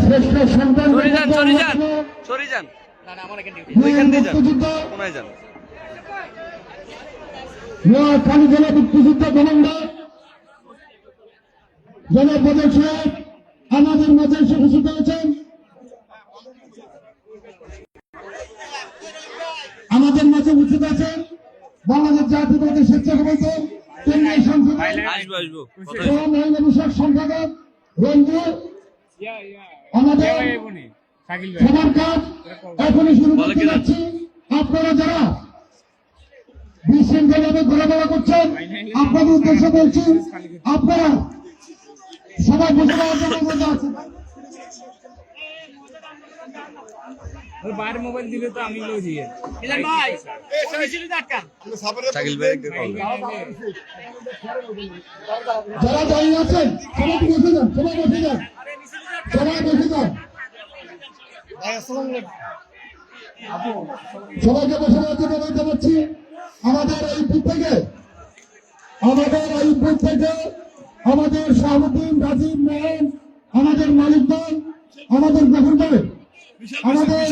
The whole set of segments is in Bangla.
শ্রেষ্ঠ সন্তান নোয়াখালী জেলা মুক্তিযুদ্ধ কমান্ডার জনাব বদর সাহেব আমাদের মাঝে এসে উপস্থিত হয়েছেন। আমাদের মাঝে উপস্থিত আছেন বাংলাদেশ জাতীয়তাবাদী স্বেচ্ছাসেবক চেন্নাই সংসদের মহিলা বিষয়ক সম্পাদক রঞ্জু। আমাদের সবার কাজ এখনই শুরু করতে যাচ্ছি। আপনারা যারা বিশৃঙ্খলভাবে ঘোরাফেরা করছেন আপনাদের উদ্দেশ্যে বলছি, আপনারা সবাই বসে দেওয়ার জন্য মজা আছে। বাইরে মোবাইল দিলে তো আমি লোক দিয়ে যারা দাঁড়িয়ে আছেন সবাই বসে যান, সবাই বসে যান, সবাই বসে যান, সবাইকে বসে দেওয়ার জন্য অনুরোধ জানাচ্ছি। আমাদের এই বুথ থেকে আমাদের শাহাবুদ্দিন, রাজীব, মোহন, আমাদের মালিক দল, আমাদের গফুর ভাই, আমাদের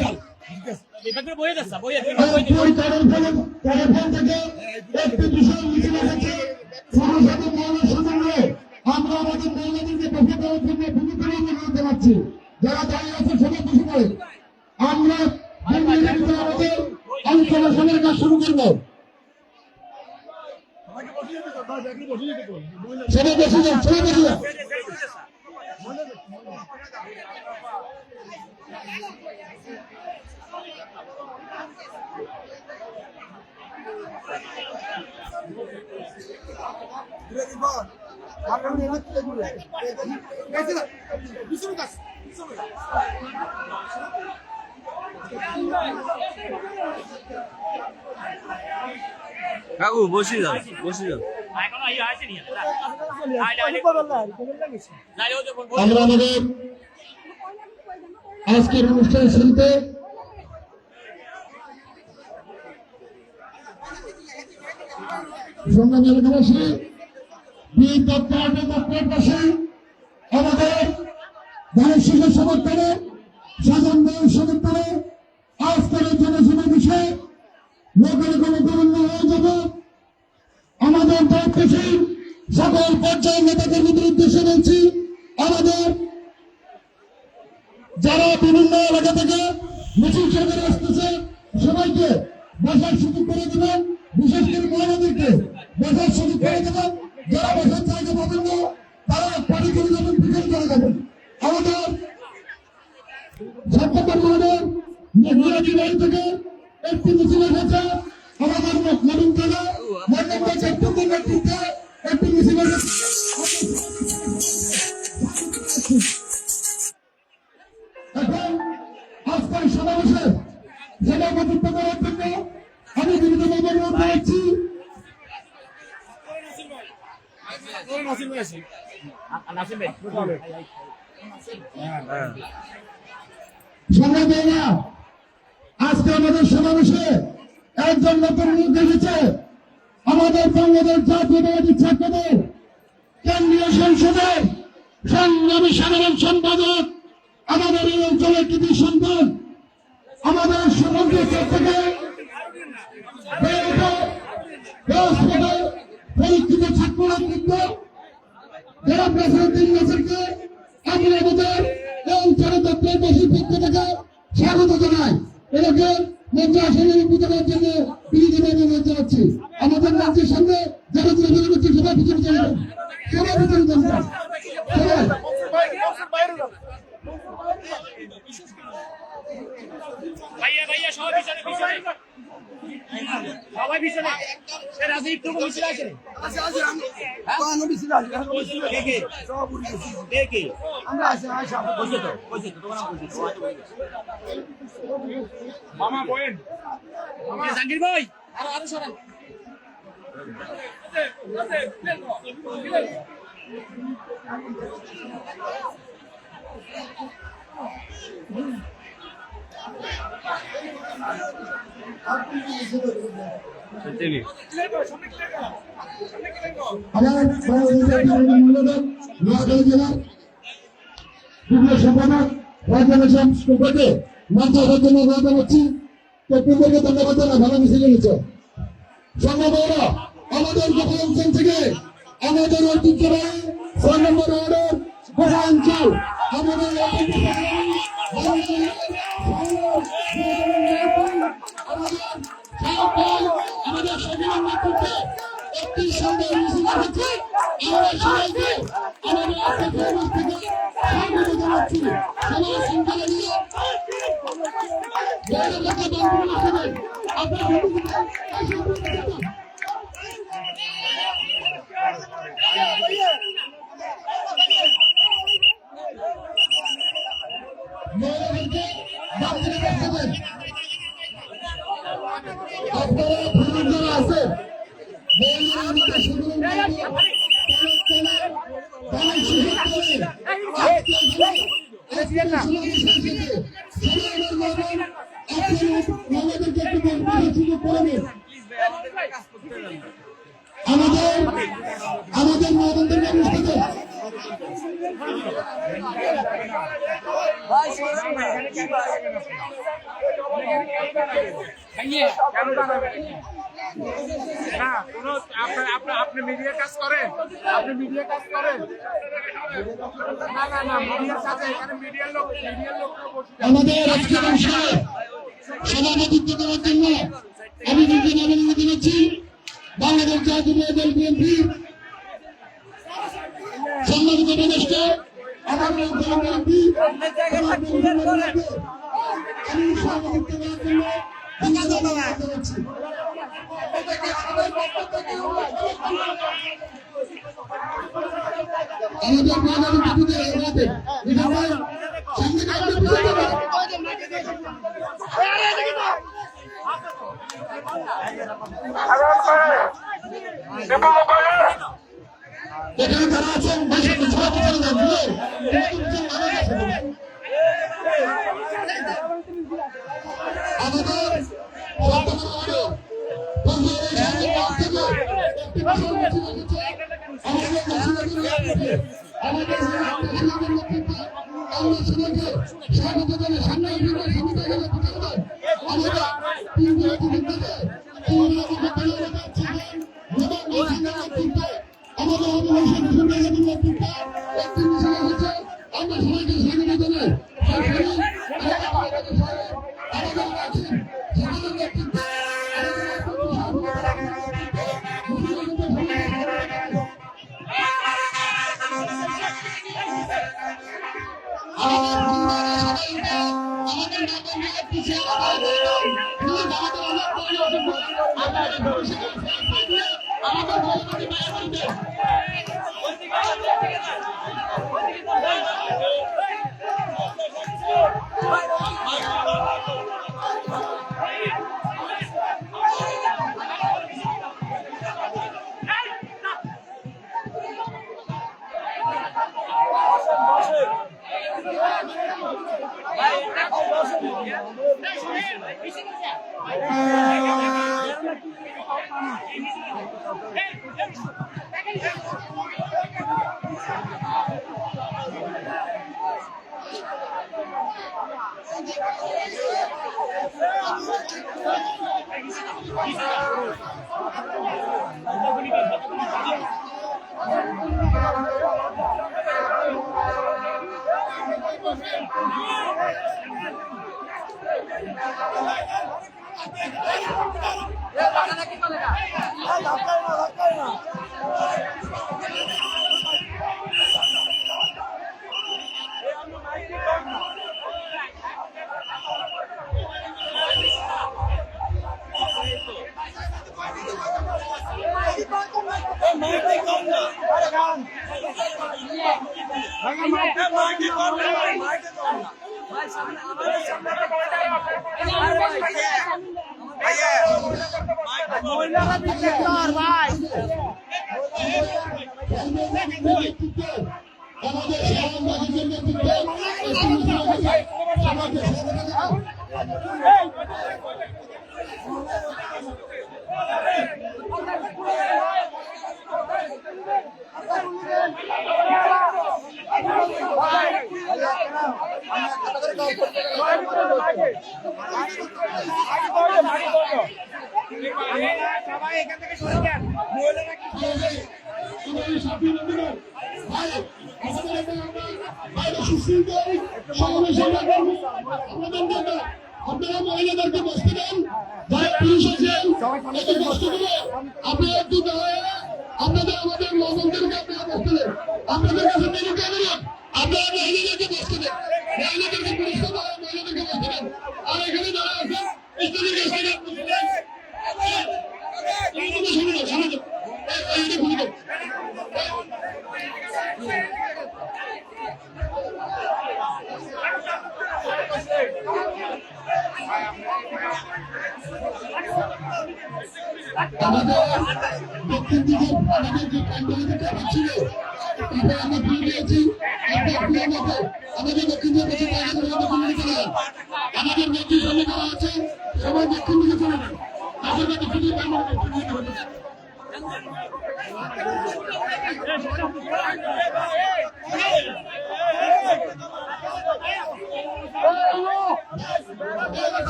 একটি বিশাল মিছিল এসেছে। সরাসরি মহিলা সমন্বয়ে আমরা আমাদের মহিলাদেরকে বসে দেওয়ার জন্য ভূমিকা অনুরোধ জানাচ্ছি। যারা দাঁড়িয়ে আছে সবাই বসে পড়ে আমরা আমাদের অংশগ্রহণের কাজ শুরু করব। সবাই বসে যান, সবাই বসে যান। কাকু বসে যান, বসে যান। আমরা আমাদের আজকের অনুষ্ঠানের শুরুতে সংগ্রামী এলাকাবাসী বীর দপ্তরের পাশে আমাদের ধানের শিশুর সমর্থনে সাধারণ সমর্থনে আজকের এই জনসমাবেশে লোকের কোনো গুরুত্ব হয়ে যাবে। আমাদের দায়িত্বশীল সকল পর্যায়ের নেতাকর্মীদের উদ্দেশ্যে বলছি, আমাদের যারা বিভিন্ন এলাকা থেকে মিছিল সরকারে আসতেছে সবাইকে বসার সুযোগ করে দেবেন, বিশেষ করে মহিলাদেরকে বসার সুযোগ করে দেবেন। যারা বসার জায়গা পাবেন না তারা পানি করে যাবেন, বিকেল করে যাবেন। আমাদের ছাত্রদের মহলের মেঘরাজি বাড়ি থেকে একটি মিছিল এসেছে। আমাদের নবীন জেলা মন্ডল ছাত্রদের নেতৃত্বে একটি মিছিল এসেছে। এখন আজকের সমাবেশে সভাপতিত্ব করার জন্য আমি বিনীতভাবে অনুরোধ জানাচ্ছি সংগ্রামীরা। আজকে আমাদের সমাবেশে একজন নতুন মুখ এসেছে। আমাদের বাংলাদেশ জাতীয়তাবাদী ছাত্রদল কেন্দ্রীয় সংসদের সংগ্রামী সাধারণ সম্পাদক, আমাদের এই অঞ্চলের কৃতি সন্তান, আমাদের সমগ্র থেকে পরীক্ষিত ছাত্র নেতৃত্ব যারা প্রেসিডেন্ট নির্বাচনকে আমি আমাদের এই অঞ্চলের দপ্তরবাসীর পক্ষ থেকে স্বাগত জানাই। এটাকে মঞ্চে আসনের উপযোগের জন্য বিনীতভাবে অনুরোধ জানাচ্ছি। আমাদের মঞ্চের সামনে যারা যোগাযোগ করছে সবাই পিছনে চলবেন, সবাই পিছনে চলবেন, সবাই ভাইয়া সবাই পিছনে পিছনে সবাই পিছনে রাজীব টুকু মিছিল আছে মামা বলেন জাহাঙ্গীর ভাই আরো সরান যুগ্ম সম্পাদক রাজনাথ স্কুলকে মঞ্চ হওয়ার জন্য অনুরোধ জানাচ্ছি। ক্যাপ্টেনদেরকে ধন্যবাদ জানাই, ভালো মিছিল এনেছে। সংগ্রামীরা আমাদের গোপা অঞ্চল থেকে আমাদের ঐতিহ্যবাহী 6 নম্বর ওয়ার্ডের গোপা অঞ্চল আমাদের আমাদের সজীবন নেতৃত্বে একটি সুন্দর মিছিল হচ্ছে। আমরা সবাইকে আমাদের অঞ্চল থেকে স্বাগত জানাচ্ছি। সবাই শৃঙ্খলা নিয়ে আপনারা আছে আমাদের মহানন্দের না কোনো আপনি মিডিয়া কাজ করেন, আপনি মিডিয়া কাজ করেন। না না না মিডিয়ার কাছে এখানে মিডিয়ার লোক আমাদের আজকের অনুষ্ঠানে সভাপতিত্ব করার জন্য আমি নিজে আবেদন জানাচ্ছি বাংলাদেশ জাতীয় দল বিএনপি সম্মানিত উপদেষ্টা আমাদের বিএনপি আমি সভাপতিত্ব করার জন্য ধন্যবাদ জানাচ্ছি। আমাদের বাঙালি বিদ্যুতের আমাদের বিধায় এখানে যারা আছেন সবাই এখান থেকে সরে যান মহিলারা কি আপনারা মহিলাদেরকে বসতে দেন, যারা পুরুষ আছেন একটু কষ্ট করে আপনারা একটু আপনাদের আমাদের মহিলাদেরকে আপনারা বসতে দেন। আপনাদের কাছে বিনীত অনুরোধ, আপনারা মহিলাদেরকে বসতে দেন, মহিলাদেরকে পুরস্কার দেওয়া মহিলাদেরকে বসতে দেন। আর এখানে যারা আছেন ইত্যাদির কাছ থেকে আমাদের দক্ষিণ দিকে আমাদের যে প্যান্ডেলের ব্যাপার ছিল তারপরে আমরা ভুলে গিয়েছি। আমাদের দক্ষিণ দিকে আমাদের মন্ত্রী সামনে যারা আছে সবাই দক্ষিণ দিকে চলে যান। তারপরে দক্ষিণ দিকে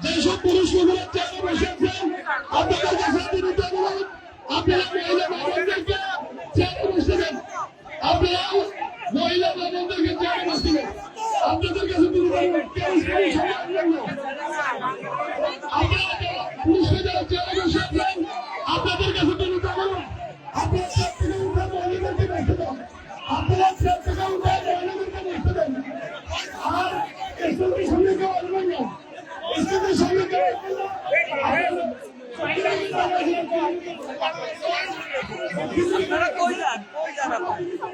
যেসব পুরুষ আপনাদের কাছে আপনারা মহিলা বাবনদেরকে চেয়ারে বসতে দেন। আপনারা মহিলা বাবনদেরকে চেয়ারে বসতে দেন। আপনাদের কাছে আপনারা পুরুষকে যারা চেয়ারে বসে আছেন আপনাদের কাছে বিনীত অনুরোধ, আপনারা চেয়ার থেকে উঠে মহিলাদেরকে বসতে দেন। আপনারা চেয়ার থেকে উঠে মহিলাদেরকে বসতে দেন। আর স্টেজের সামনে কেউ আসবেন না, স্টেজের সামনে কেউ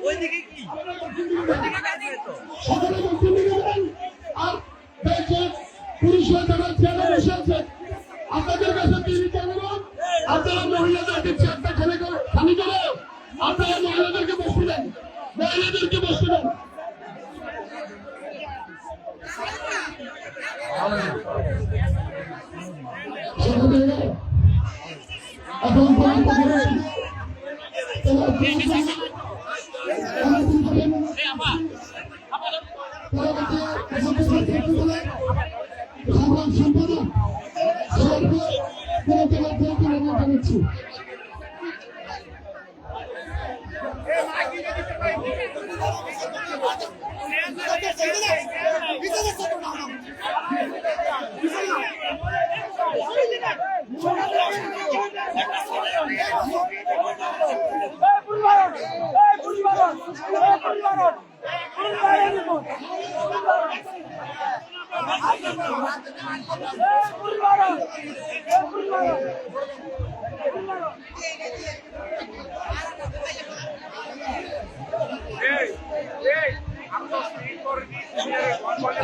ওইদিকে কি পুরুষরা যারা চেয়ারে বসে আছে আপনাদের কাছে বিনীত অনুরোধ, আপনারা মহিলাদেরকে চেয়ারটা খালি করে আপনারা মহিলাদেরকে বসতে দেন, মহিলাদেরকে বসতে দেন। সম্পাদক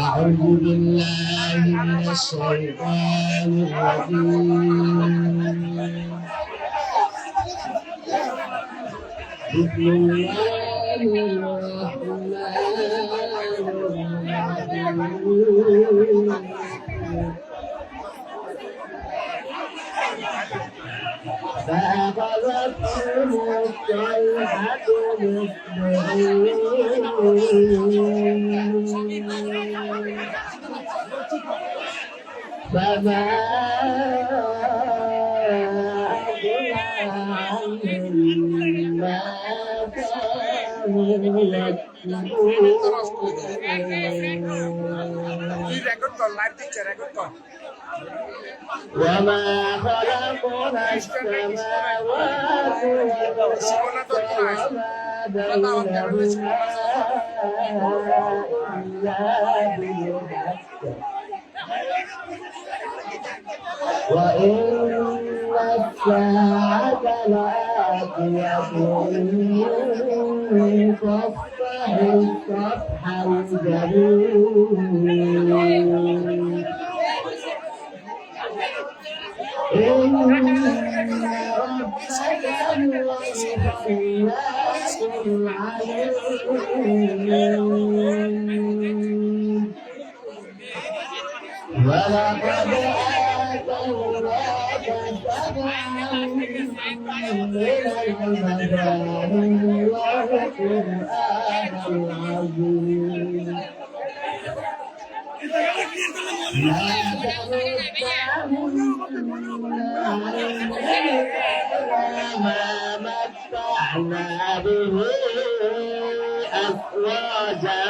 أعوذ بالله من الشيطان الرجيم بسم الله الرحمن الرحيم فأخذتهم الصيحة مصبحين فما أغنى عنهم ما كانوا يكسبون. وما خلقنا السماوات والأرض وما بينهما إلا بالحق وإن الساعة لآتية فاصفح الصفح الجميل إن ربك هو الخلاق العليم ولقد آتيناك سبعا من المثاني والقرآن العظيم لا ما متعنا به أزواجا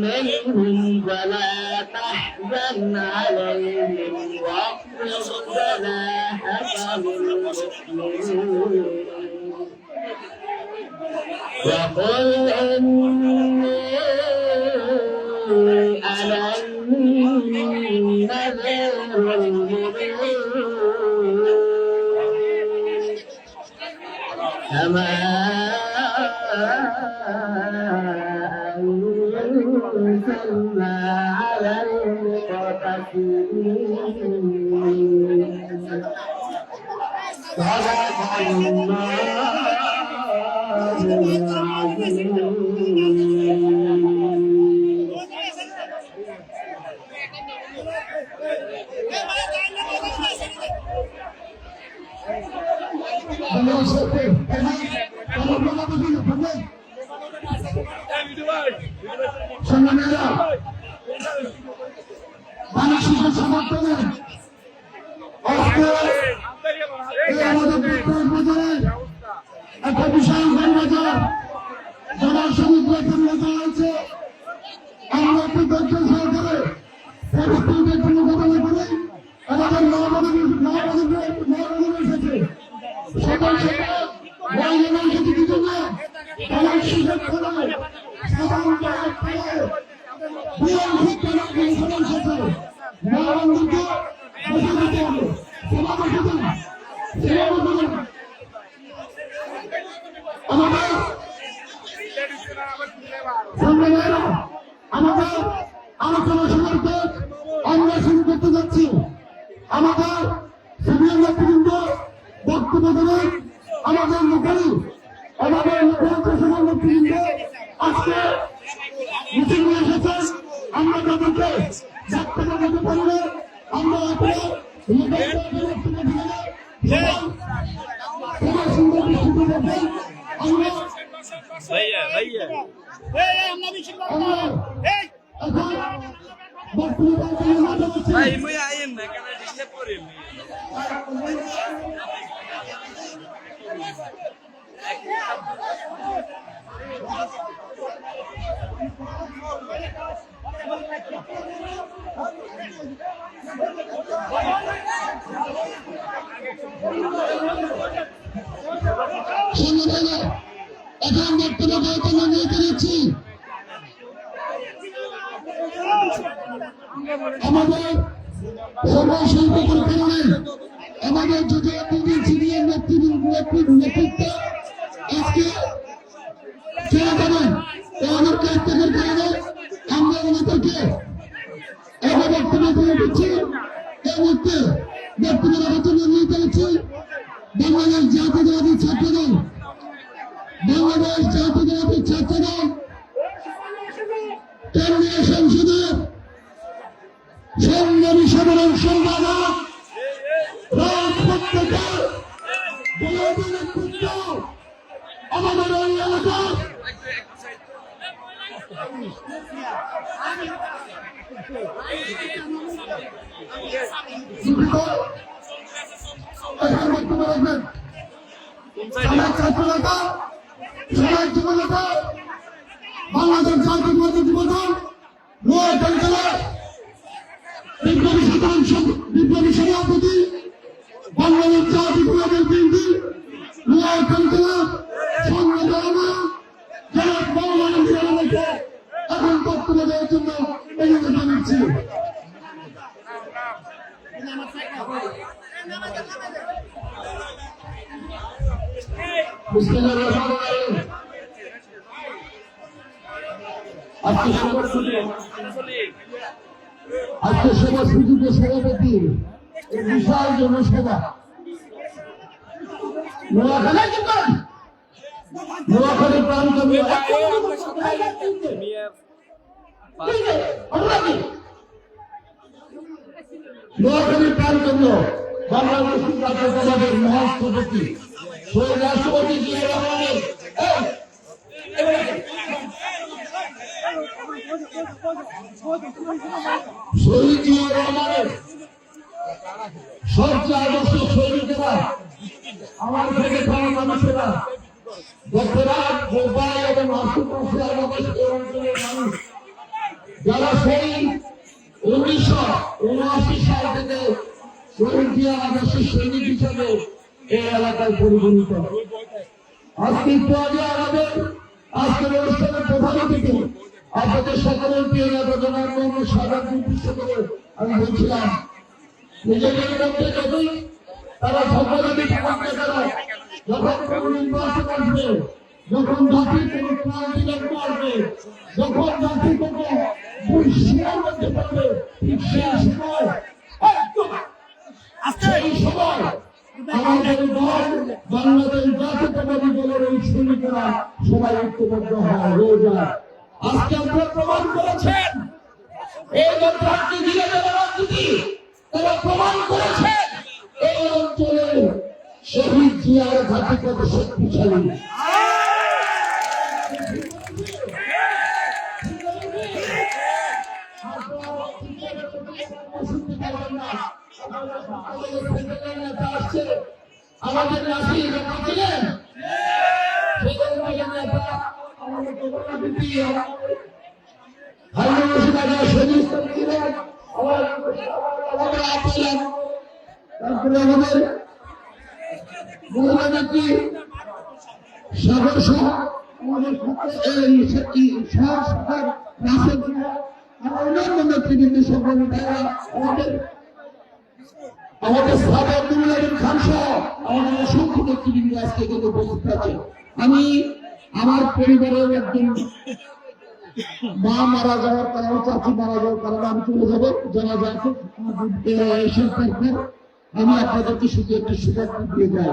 منهم ولا تحزن عليهم واخفض جناحك للمؤمنين وقل إني أنا النذير المبين كما أنزلنا على المقتسمين صدق الله العظيم. একটা বিশাল বাজার যারা সমুদ্র আছে আমরা একটু ধৈর্য সহকারে পরিস্থিতির কোনো ঘটনা করে আমাদের নবদের এসেছে সকাল সকাল মহিলাদের সাথে কিছু না আমার সুযোগ খেলায় সাধারণ খেলায় বিয়ার শিক্ষা সবার সাথে নবদেরকে বসে দিতে হবে সমাবেশ আমাদের আলোচনা শোনার পর আমরা শুরু করতে যাচ্ছি। আমাদের সিনিয়র নেতৃবৃন্দ বক্তব্য দেবেন আমাদের মুখী প্রশাসনের নেতৃবৃন্দ আজকে মিছিল নিয়ে এসেছেন। আমরা তাদেরকে বক্তব্য দিতে পারলে আমরা ভাই মুই আইন না কেন যে করেন এখন বক্তব্য নিয়ে দিচ্ছি আমাদের সকল শিল্পীদের কারণে আমাদের যদি সিনিয়র নেতৃত্ব আজকে চলে যাবেন আমাদের কার্যকের কারণে আমরা ওনাদেরকে এবার বক্তব্য তুলে দিচ্ছি এই মুহূর্তে বক্তব্য আলোচনা নিয়ে চলেছি বাংলাদেশ জাতীয়তাবাদী ছাত্রদল বাংলাদেশ জাতীয়তাবাদী ছাত্রদল কেন্দ্রীয় সংসদের সংগ্রামী সাধারণ সম্পাদক আমাদের এই এলাকার ছাত্রনেতা সমাজ যুবনেতা বাংলাদেশ জাতীয়তাবাদী যুবদল নোয়াখালী জেলার বিপ্লবী সভাপতি বাংলাদেশ জাতীয়তাবাদী বিএনপি নোয়াখালী জেলা সংগ্রামী জনাব বাংলাদেশ জেলাকে এখন বক্তব্য দেওয়ার জন্য অনুরোধ জানাচ্ছি। আজকে সভা সুযোগ্য সভাপতি বিশাল জনসভা নোয়াখালী প্রান্ত নোয়াখালী প্রান্তকেন্দ্র বাংলাদেশ জাতীয়তাবাদের মহাসভাপতি শহীদ রাষ্ট্রপতি জিয়া রহমানের শহীদ জিয়া রহমানের সবচেয়ে আদর্শ সৈনিকেরা আমার থেকে খাওয়া মানুষেরা দক্ষরাত বোম্বাই এবং আশেপাশে আমাদের এই অঞ্চলের মানুষ যারা সেই 1979 সাল থেকে শহীদ জিয়ার আদর্শ সৈনিক হিসাবে এই এলাকায় পরিগণিত। আজকে একটু আগে আমাদের আজকের অনুষ্ঠানের প্রধান অতিথি আপনাদের সকলের প্রিয় নেতা জনাব মোহাম্মদ সাদাত নির্দিষ্ট করে আমি বলছিলাম নিজেদের মধ্যে যতই তারা সম্পাদনী নেতারা যখন কোনো নির্বাচন আসবে, যখন জাতির কোনো ক্রান্তি লগ্ন আসবে, যখন জাতি কোনো দুঃসময়ের মধ্যে পড়বে, ঠিক সেই সময় আমাদের দল বাংলাদেশ জাতীয়তাবাদী দলের এই সৈনিকেরা সবাই ঐক্যবদ্ধ হয় হয়ে যায়। আজকে আপনারা প্রমাণ করেছেন এই রাজনীতি ধীরে ধীরে রাজনীতি তারা প্রমাণ করেছেন এই অঞ্চলে শহীদ জিয়ার ঘাঁটি কত শক্তিশালী। আমাদের রাশি ছিলেন তারপরে আমাদের মহিলা নেত্রী সাগর সহ আমাদের অন্যান্য নেতৃবৃন্দ সকল আমাদের সাহেব আব্দুল আলীম খান সহ আমাদের অসংখ্য নেতৃবৃন্দ আজকে কিন্তু উপস্থিত আছে। আমি আমার পরিবারের একজন মা মারা যাওয়ার কারণে চাচি মারা যাওয়ার কারণে আমি চলে যাবো জানাজা আছে আমি আপনাদেরকে শুধু একটি সুযোগ দিয়ে যাই।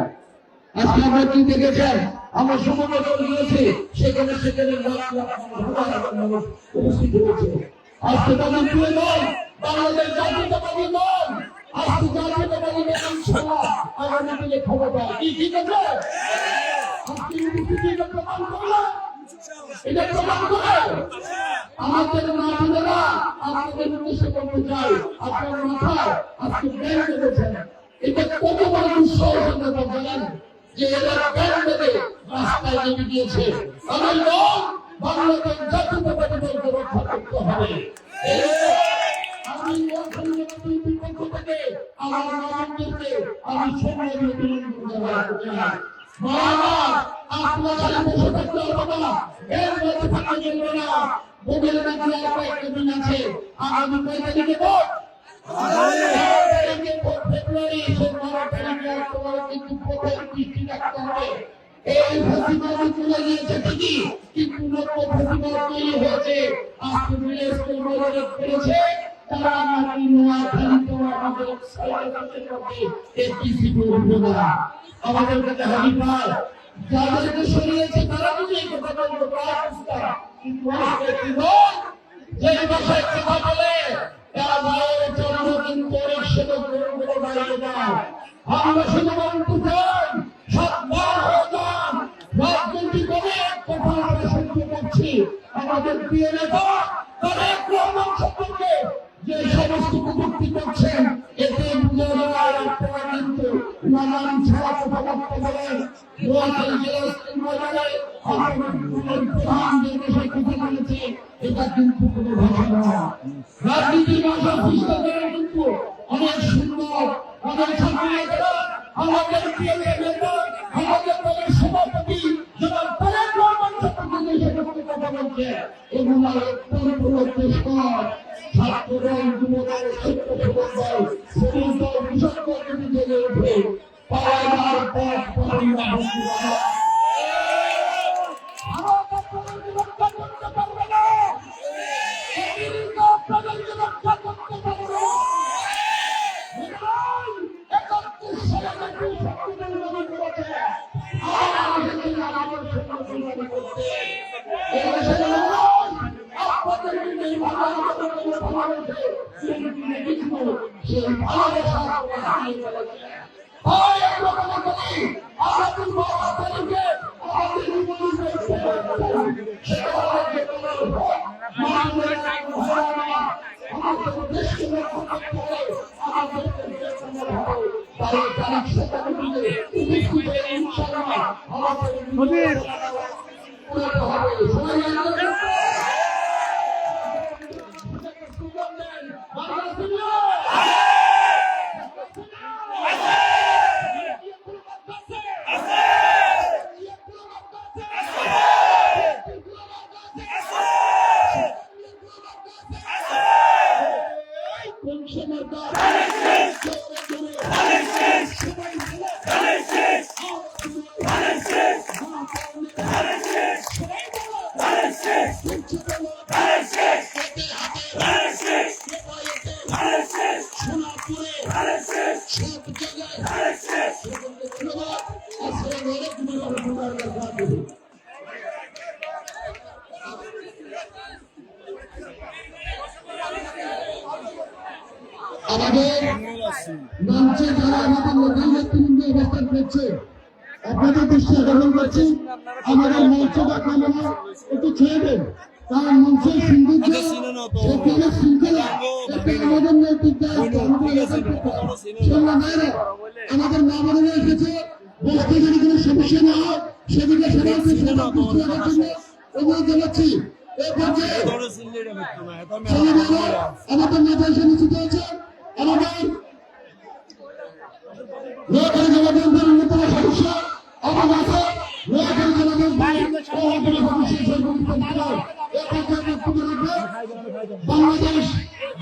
আজকে আমরা কি দেখেছেন আমরা সমবেতন দিয়েছি সেখানে উপস্থিত হয়েছে। আজকে তাদের প্রিয় দল বাংলাদেশ জাতীয়তাবাদী দল আজকে জাতীয়তাবাদী আগামী দিনে ক্ষমতা কি ঠিক আছে আজকে প্রমাণ করলাম এটা প্রমাণ করে আমাদের মাঠেরা আপনাদের উদ্দেশ্যে বলতে চাই, আপনার মাথায় আজকে ব্যান করেছেন, এটা কত বড় দুঃসাহসিকতা জানেন যে এরা ব্যান করে রাস্তায় নেমে গিয়েছে। তাদের লোক বাংলাদেশ জাতীয়তাবাদী দলকে রক্ষা করতে হবে। আমি পক্ষ থেকে আমার নামদেরকে আমি সময় জানাই। আপনার বসে থাকতে হবে না, এর মধ্যে থাকা যাবে না। মোবাইল নাকি আর কয়েকটা দিন আছে, আগামী 5 তারিখে ভোট, ফেব্রুয়ারি 12 তারিখে তোমার কিন্তু প্রথম দৃষ্টি রাখতে হবে। এই ফেস্টিভাল চলে গিয়েছে ঠিকই, কিন্তু নতুন ফেস্টিভাল তৈরি হয়েছে। আজকে মিলেস্কুল মনোনীত করেছে তারা নাকি নোয়াখালীতে আমাদের সাইডের মধ্যে এসপিসি করবে না। আমাদের কাছে হানি পায় যাদেরকে সরিয়েছে তারা যদি এই কথা বলতে পারে, কিন্তু আজকে কি বল যে ভাষায় কথা বলে তারা বাইরে জন্য কিন্তু সেটা করে বাইরে যায়। আমরা শুধু বলতে চাই সৎবার হয়ে যান, রাজনীতি করে কথা আমরা শুনতে পাচ্ছি। আমাদের প্রিয় নেতা তারেক রহমান সম্পর্কে যে সমস্ত কটূক্তি করছেন এতে আপনারা কিন্তু নানান ছাড়া কথা বলতে বলেন। নোয়াখালী জেলা ময়দানে প্রধান নির্দেশে কথা বলেছে, এটা কিন্তু কোনো ভাষা নয়। রাজনীতির ভাষা বুঝতে গেলে কিন্তু অনেক সুন্দর অনেক ছাত্রীরা আমাদের প্রিয় নেতা আমাদের দলের সভাপতি জনাব তারেক রহমান সম্পর্কে যে কথা বলছে এগুলো অত্যন্ত দুষ্কর। ছাত্রদল যুবদল শিক্ষক দল শ্রমিক দল কৃষক দল যদি জেগে ওঠে পাড়ার পথ রক্ষা করতে পারবে না, আপনাদেরকে রক্ষা করতে পারবে না। 31 সালে সংবিধান মনে করেছে আমাদের সংবিধান করতে আমাদের মঞ্চে যারা আমাদের নতুন নেতৃবৃন্দ অবস্থান করছে আপনাদের দৃষ্টি আকর্ষণ করছি, আমাদের মঞ্চ দেখানো একটু ছেড়ে দেন, কারণ মঞ্চের সৌন্দর্য সেখানে শৃঙ্খলা আমাদের নৈতিক দায়িত্ব। আমাদের মা বোনেরা এসেছে, বসতে যদি কোনো সমস্যা না হয় সেদিকে সবাইকে অনুরোধ জানাচ্ছি। এই পর্যায়ে আমাদের মাঝে এসে নিশ্চিত হয়েছে আমাদের নোয়াখালী জেলা বিএনপির অন্যতম সদস্য অবমাথা নোয়াখালী জেলা বাংলাদেশ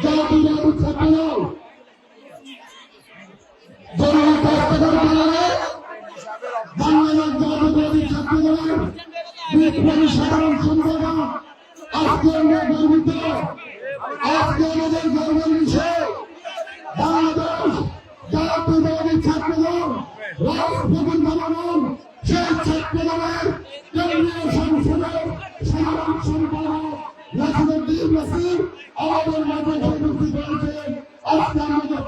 জাতীয়তাবাদী ছাত্রদল বাংলাদেশ জাতীয়তাবাদী ছাত্রদলের বিপ্লবী সাধারণ সম্পাদক আজকে আমরা গর্বিত, আজকে আমাদের গর্বের বিষয় বাংলাদেশ জাতীয়তাবাদী ছাত্রদল রাজভবন ভবন সেই ছাত্রদলের কেন্দ্রীয় সংসদের সাধারণ সম্পাদক নাসিরউদ্দিন নাসির আমাদের মাঝে উপস্থিত হয়েছেন। আজকে আমাদের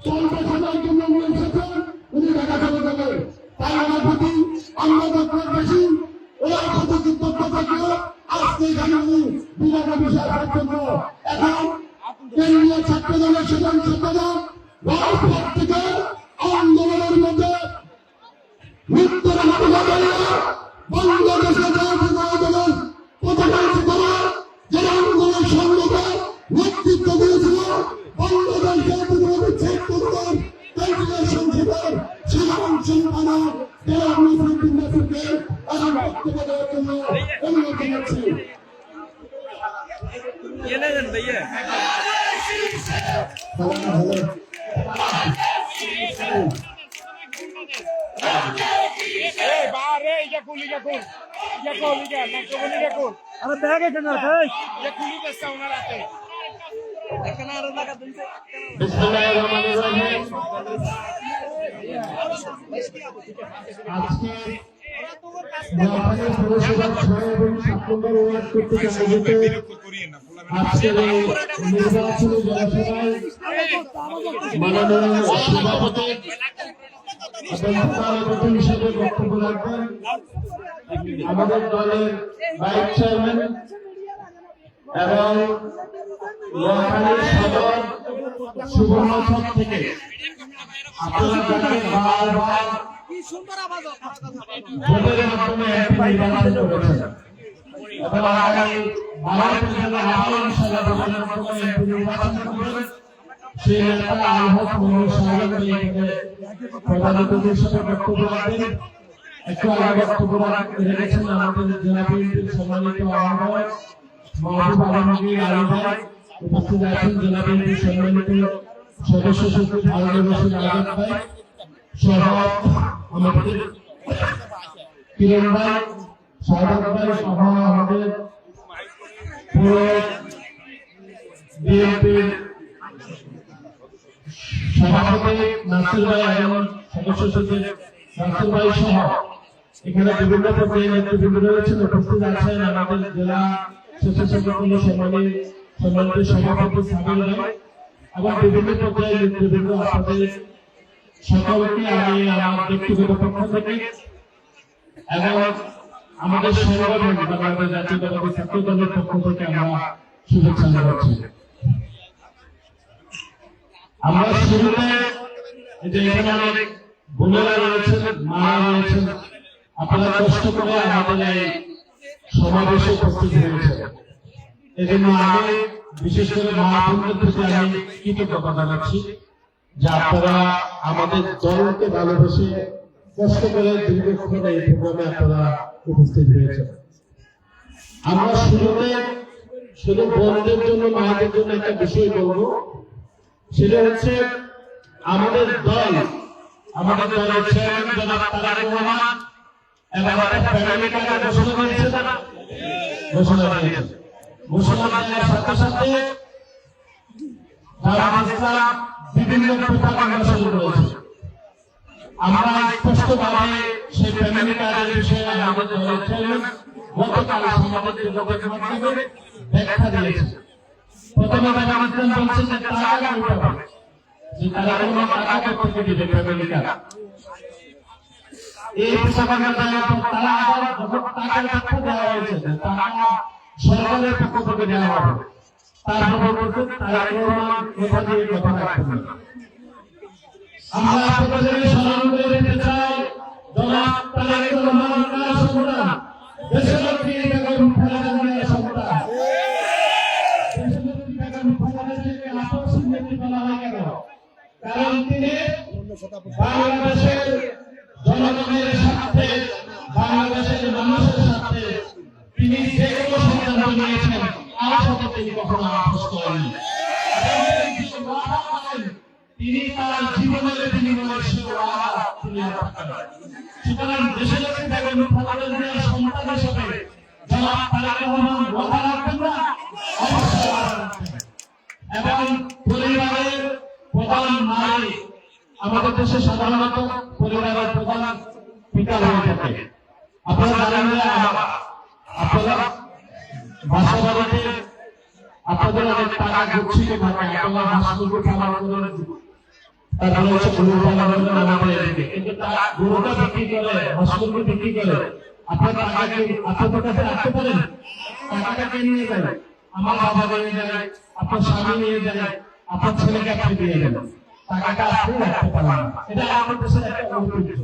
চলবে জন্য এসেছেন, উনি ঢাকা চলে যাবেন। তাই আমার প্রতি আমরা বেশি ওরা ছাত্র দলের সাধারণ সম্পাদক রাজপথ থেকে আন্দোলনের মধ্যে মৃত্যুর বাংলাদেশের দলের পতাকাঙ্কিত করে যারা আন্দোলন সংগ্রামে নেতৃত্ব দিয়েছিল বাংলাদেশ জাতীয়তাবাদী ছাত্রদল কেন্দ্রীয় সংসদের সাধারণ সম্পাদক জনাব নাসিরউদ্দিন নাসিরকে এখন বক্তব্য দেওয়ার জন্য অনুরোধ জানাচ্ছি। ये नहीं जन भैया बारे ये कुली ना कुल अरे बैग है ना भाई ये कुली के साउंड आते देखना आ रहा था तुमसे বিসমিল্লাহিররহমানিররহিম। আজকে নোয়াখালী পৌরসভার 6 এবং 7 নম্বর ওয়ার্ড কর্তৃক আয়োজিত আজকের এই নির্বাচনী জনসভায় মাননীয় সভাপতি এবং প্রধান অতিথি হিসেবে বক্তব্য রাখবেন আমাদের দলের ভাইস চেয়ারম্যান এবং নোয়াখালী সদর সুবর্ণচক থেকে আপনারা জানেন বারবার ভোটের মাধ্যমে এমপি নির্বাচন করেছেন এবং আগামী 12 থেকে আবার ইনশাআল্লাহ ভোটের মাধ্যমে এমপি নির্বাচন করবেন। সেই নেতা আলহাজ মোহাম্মদ শাহজাহান ভাই এখানে প্রধান অতিথি হিসেবে বক্তব্য রাখবেন। একটু আগে বক্তব্য রেখেছেন আমাদের জেলা বিএনপির সম্মানিত আহ্বায়ক মাহবুব আলমগীর আলী ভাই, উপস্থিত আছেন জেলা বিএনপির সম্মানিত সদস্য সচিব হারুন রশিদ আজাদ ভাই সহ আমাদের কিরণ ভাই, শাহাদাত ভাই সহ আমাদের পুরো বিএনপির সভাপতি নাসির ভাই এবং সদস্য সচিব নাসির ভাই সহ এখানে বিভিন্ন পর্যায়ে নেতৃবৃন্দ রয়েছেন। উপস্থিত আছেন আমাদের জেলা স্বেচ্ছাসেবক সম্মানিত সভাপতি সাবিল ভাই এবং বিভিন্ন পর্যায়ে নেতৃবৃন্দ। আপনাদের সকলকে আমি আমার ব্যক্তিগত পক্ষ থেকে এবং আমাদের সংগঠন বাংলাদেশ জাতীয়তাবাদী ছাত্র দলের পক্ষ থেকে আমরা শুভেচ্ছা জানাচ্ছি। আমরা শুরুতে যে এখানে অনেক বোনেরা রয়েছেন, মারা রয়েছেন, আপনারা কষ্ট করে আমাদের এই সমাবেশে উপস্থিত হয়েছে। এই জন্য আমি বিশেষ করে মা বোনদের প্রতি আমি কৃতজ্ঞতা জানাচ্ছি যে আপনারা আমাদের দলকে ভালোবেসে কষ্ট করে দীর্ঘক্ষণ এই প্রোগ্রামে আপনারা উপস্থিত হয়েছেন। আমরা শুরুতে শুধু বোনদের জন্য মায়েদের জন্য একটা বিষয় বলবো, সেটা হচ্ছে আমাদের দলের চেয়ারম্যান জনাব তারেক রহমান এবং একটা ফ্যামিলি কার্ড ঘোষণা দিয়েছে। ঘোষণা দেওয়ার সাথে সাথে জামাত ইসলাম বিভিন্ন প্রোপাগান্ডা শুরু করেছে। আমরা স্পষ্টভাবে সেই ফ্যামিলি কার্ডের বিষয়ে আমাদের দলের চেয়ারম্যান গতকাল সাংবাদিক যোগাযোগের মাধ্যমে ব্যাখ্যা দিয়েছে। প্রথমে জামাত ইসলাম বলছে যে টাকা উঠে পাবে, যে তারা কোনো টাকা করতে দিবে ফ্যামিলি কার্ড। এই প্রোপাগান্ডা তারা আবার যখন টাকার ব্যাখ্যা দেওয়া হয়েছে টাকা সরকারের পক্ষ থেকে দেওয়া হবে, তারপর বলতে তারেক রহমান কথা দিয়ে কথা রাখবেন না। আমরা আপনাদের স্মরণ করে দিতে চাই জনাব তারেক রহমান কার সন্তান, দেশনেত্রী বেগম খালেদা জিয়ার সন্তান। দেশনেত্রী বেগম খালেদা জিয়াকে আপসী নেত্রী বলা হয় কেন? কারণ তিনি বাংলাদেশের জনগণের স্বার্থে, বাংলাদেশের মানুষের স্বার্থে তিনি যে কোনো সিদ্ধান্ত নিয়েছেন তার সাথে তিনি কখনো আপোষ করেননি। তিনি তার জীবনের বিনিময়ে সে ওয়াদা তিনি রাখেন। সুতরাং দেশনেত্রী বেগম খালেদা জিয়ার সন্তান হিসেবে জনাব তারেক রহমান ওয়াদা রাখবেন না? অবশ্যই ওয়াদা রাখবেন। এবং পরিবারের প্রধান নারী, আমাদের দেশে সাধারণত পরিবারের প্রধান পিতা হয়ে থাকে। আপনারা জানেন যে আপনারা বাসা বাড়িতে আপনাদের অনেক টাকা গচ্ছিত থাকে, আপনারা হাসপাতাল খাবার করেন, তারপরে হচ্ছে গরু পালন করেন আমাদের এদিকে, কিন্তু গরুটা বিক্রি করে, হাসপাতাল বিক্রি করে আপনার টাকাকে আপনাদের কাছে রাখতে পারেন? টাকাটাকে নিয়ে যায়, আমার বাবা নিয়ে যায়, আপনার স্বামী নিয়ে যায়, আপনার ছেলেকে আপনি দিয়ে দেবেন, টাকাটা আপনি রাখতে পারবেন না। এটা আমাদের দেশের একটা ঐতিহ্য।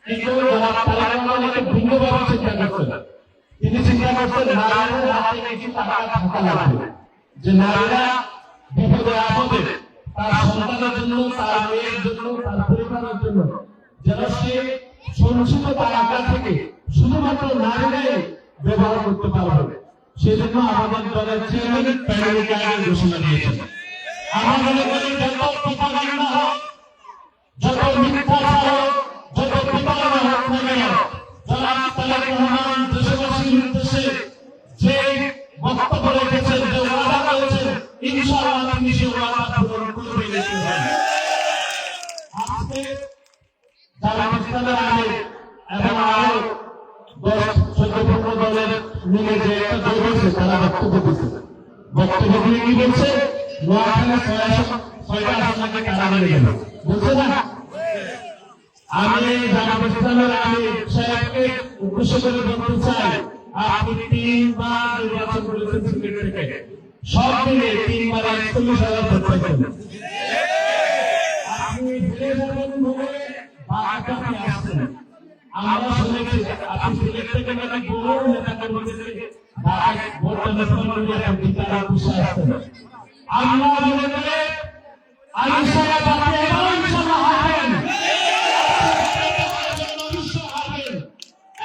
কিন্তু জনাব তারেক রহমান একটু ভিন্নভাবে চিন্তা করছেন। তিনি চিন্তা করছেন নারীদের হাতে কিছু টাকা থাকা লাগবে, যে নারীরা বিপদে আপদে তার সন্তানের জন্য, তার মেয়ের জন্য, তার পরিবারের জন্য যেন সে সঞ্চিত টাকা থেকে শুধুমাত্র নারীরাই ব্যবহার করতে পারবে। সেই জন্য আমাদের দলের চেয়ারম্যান প্যানেল কার্ডের ঘোষণা দিয়েছেন। আমরা মনে করি যত প্রপাগান্ডা হোক, যত মিথ্যাচার হোক, যত প্রতারণা হোক না কেন, জনাব তারেক রহমান দেশবাসীর উদ্দেশ্যে যে বক্তব্য রেখেছেন, যে ওয়াদা করেছেন, ইনশাআল্লাহ তিনি সে ওয়াদা পূরণ করবেন। আজকে জামাত ইসলামের আগে এবং আরো 10-14 দলের মিলে যে একটা দল হয়েছে, তারা বক্তব্য দিচ্ছে। বক্তব্য দিয়ে কি বলছে? নোয়াখালী 6টা আসন নাকি তারা মিলে গেল, বলছে না? আমি জামাত ইসলামের আগে সাহেবকে উদ্দেশ্য করে বলতে চাই, আপনি 3বার নির্বাচন করেছেন সিলেট থেকে, সব মিলে 3বার 41,000 ভোট পাইছেন। আপনি ফিরে যাবেন বলে বাগাতে আসছেন। আমরা শুনেছি আপনি সিলেট থেকে নাকি বহু নেতা কর্মীদেরকে ভোট নির্বাচন করে আপনি তারা খুশি আসছেন। আমরা মনে করি আমি সারা বাকি ইনশাআল্লাহ হারবেন,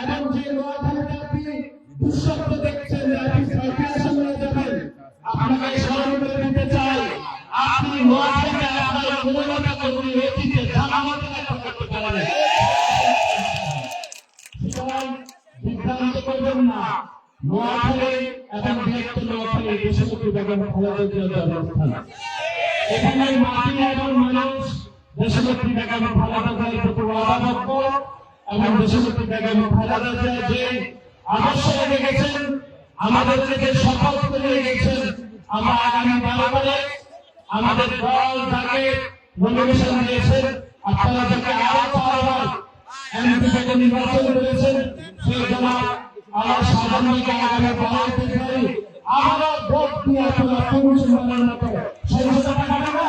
এবং যে নোয়াখালীতে আপনি দুঃস্বপ্ন দেখছেন যে আপনি 6টি আসনে যাবেন, আপনাকে স্মরণ করে দিতে চাই, আপনি নোয়াখালীতে আপনার কোনো নেতা কর্মী অতীতে জামাতে নেতা করতে পারেন। সুতরাং বিভ্রান্ত করবেন না। নোয়াখালী এবং বৃহত্তর নোয়াখালী দেশমন্ত্রী বেগম খালেদা জিয়ার জন্মস্থান। এখানে মাটি এবং মানুষ দেশমন্ত্রী বেগম খালেদা জিয়ার প্রতি ওয়াদাবদ্ধ, এবং দেশমন্ত্রী বেগম খালেদা জিয়া যে আদর্শ রেখে গেছেন, আমাদেরকে যে শপথ করে গেছেন, আমরা আগামী 12 তারিখ আমাদের দল যাকে নমিনেশন দিয়েছেন, আপনারা যাকে আরো 4বার এমপি থেকে নির্বাচন করেছেন, সেই জনাব আমার সাধারণকে আগামী 12 ফেব্রুয়ারি আবারও ভোট দিয়ে আপনারা পুনর্নির্বাচন করে সংসদে পাঠাবেন না।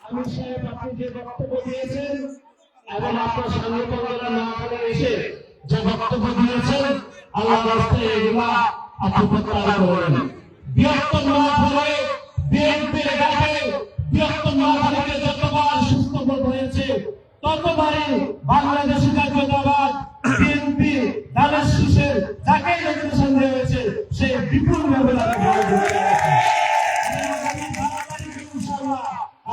আমি সাহেব আপনি যে বক্তব্য দিয়েছেন এবং আপনার সাংবাদিকরা না করে এসে যে বক্তব্য দিয়েছেন, আল্লাহর রাস্তায় এগুলা আপনি প্রত্যাহার করেন। বৃহত্তর নোয়াখালী বিএনপির ডাকে, বৃহত্তর নোয়াখালীতে যতবার সুস্থ বোধ হয়েছে, ততবারই বাংলাদেশি জাতীয়তাবাদ বিএনপি দানের শীষে যাকে নির্বাচন দেওয়া হয়েছে সে বিপুল ব্যবধানে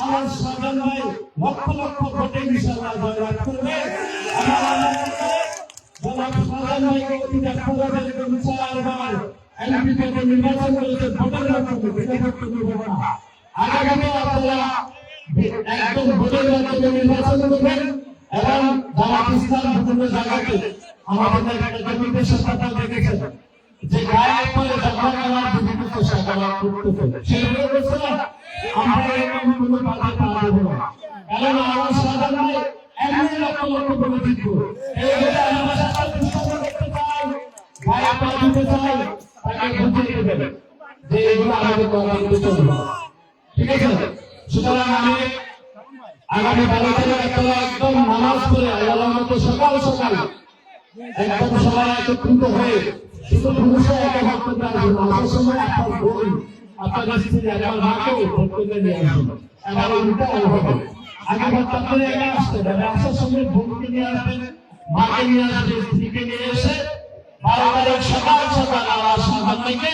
আমার সাজান ভাই লক্ষ লক্ষ ভোটে ইনশাআল্লাহ জয়লাভ করবে। জনাব সাজান ভাইকে অতীতে আপনারা যেরকম 4বার এমপি থেকে নির্বাচন করেছে, ভোটের মাধ্যমে আগামী আপনারা একদম ভোটের মাধ্যমে নির্বাচন করবেন, এবং জামাত ইসলাম বিভিন্ন জায়গাতে আমাদের জমিতে সরকার দেখেছেন যে গায়ের পরে ঝগড়া করার বিভিন্ন চেষ্টা করা করতেছে, সেগুলো করছে না। আমরা এরকম কোনো বাধা পা দেব না, কারণ আমার সাধারণ ভাই এমনি লক্ষ লক্ষ করে জিতব। এই ভোটে আমরা সাথে দুষ্কর্ম করতে চাই, গায়ে পা দিতে চাই, তাকে বুঝিয়ে দেবেন যে এগুলো আমাদের করা চলবে না, ঠিক আছে? সুতরাং আমি আগামী 12 তারিখ আপনারা একদম নামাজ পড়ে আল্লাহর মতো সকাল সকাল একদম সবাই একত্রিত হয়ে, শুধু পুরুষরা একা বক্তব্য আসবেন, আসার সময় আপনার বোন, আপনার স্ত্রী, আপনার মাকেও বক্তব্য নিয়ে আসবেন, এবং উল্টা হবে। আগে বক্তব্য একা আসতে হবে, আসার সময় বোনকে নিয়ে আসবেন, মাকে নিয়ে আসবেন, স্ত্রীকে নিয়ে এসে 12 তারিখ সকাল সকাল আল্লাহ সাধারণকে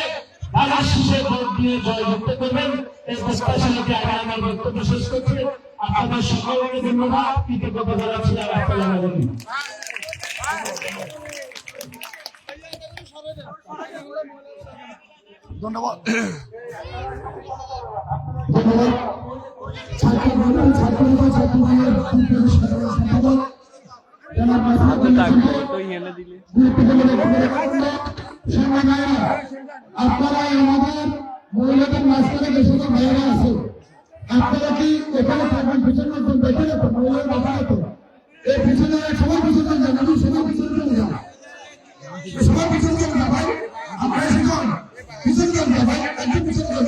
দানের শীষে ভোট দিয়ে জয়যুক্ত করবেন। এই প্রত্যাশা রেখে আমি আমার বক্তব্য শেষ করছি। আপনাদের সকলকে ধন্যবাদ, কৃতজ্ঞতা জানাচ্ছি। আসসালামু আলাইকুম। ধন্যবাদ। আপনারা আমাদের মহিলাদের মাঝখানে যে সকল ভাইয়েরা আছে, আপনারা কি এখানে থাকবেন? পিছনে দেখে রাখো, মহিলার দেখা রাখো, এই পিছনে সবার পিছনে যান, আমি সবার পিছনে চলে যান, সবার পিছনে চলে যান ভাই, আপনারা শিখুন, পিছনে যান ভাই, একদম পিছনে যান।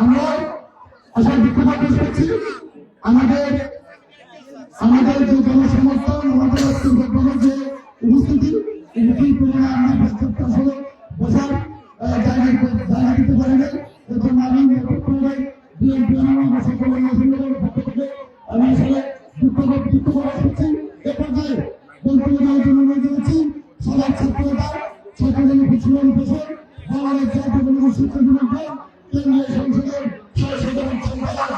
আমরা আসার বিক্ষোভ করছি। আমাদের যে জনসমর্থন, আমাদের যে উপস্থিতি, আমরা আসলে বসার জায়গা দিতে পারি না। এখন আমি বিএনপি পক্ষ থেকে আমি আসলে দুঃখ প্রকাশ করছি। এ পর্যায়ে বক্তব্য দেওয়ার জন্য অনুরোধ জানাচ্ছি সবার ছাত্রনেতা ছাত্রদল পিছনের উপসর বাংলাদেশ জাতীয় কংগ্রেস শিক্ষক বিভাগ কেন্দ্রীয় সংসদের সাধারণ সম্পাদক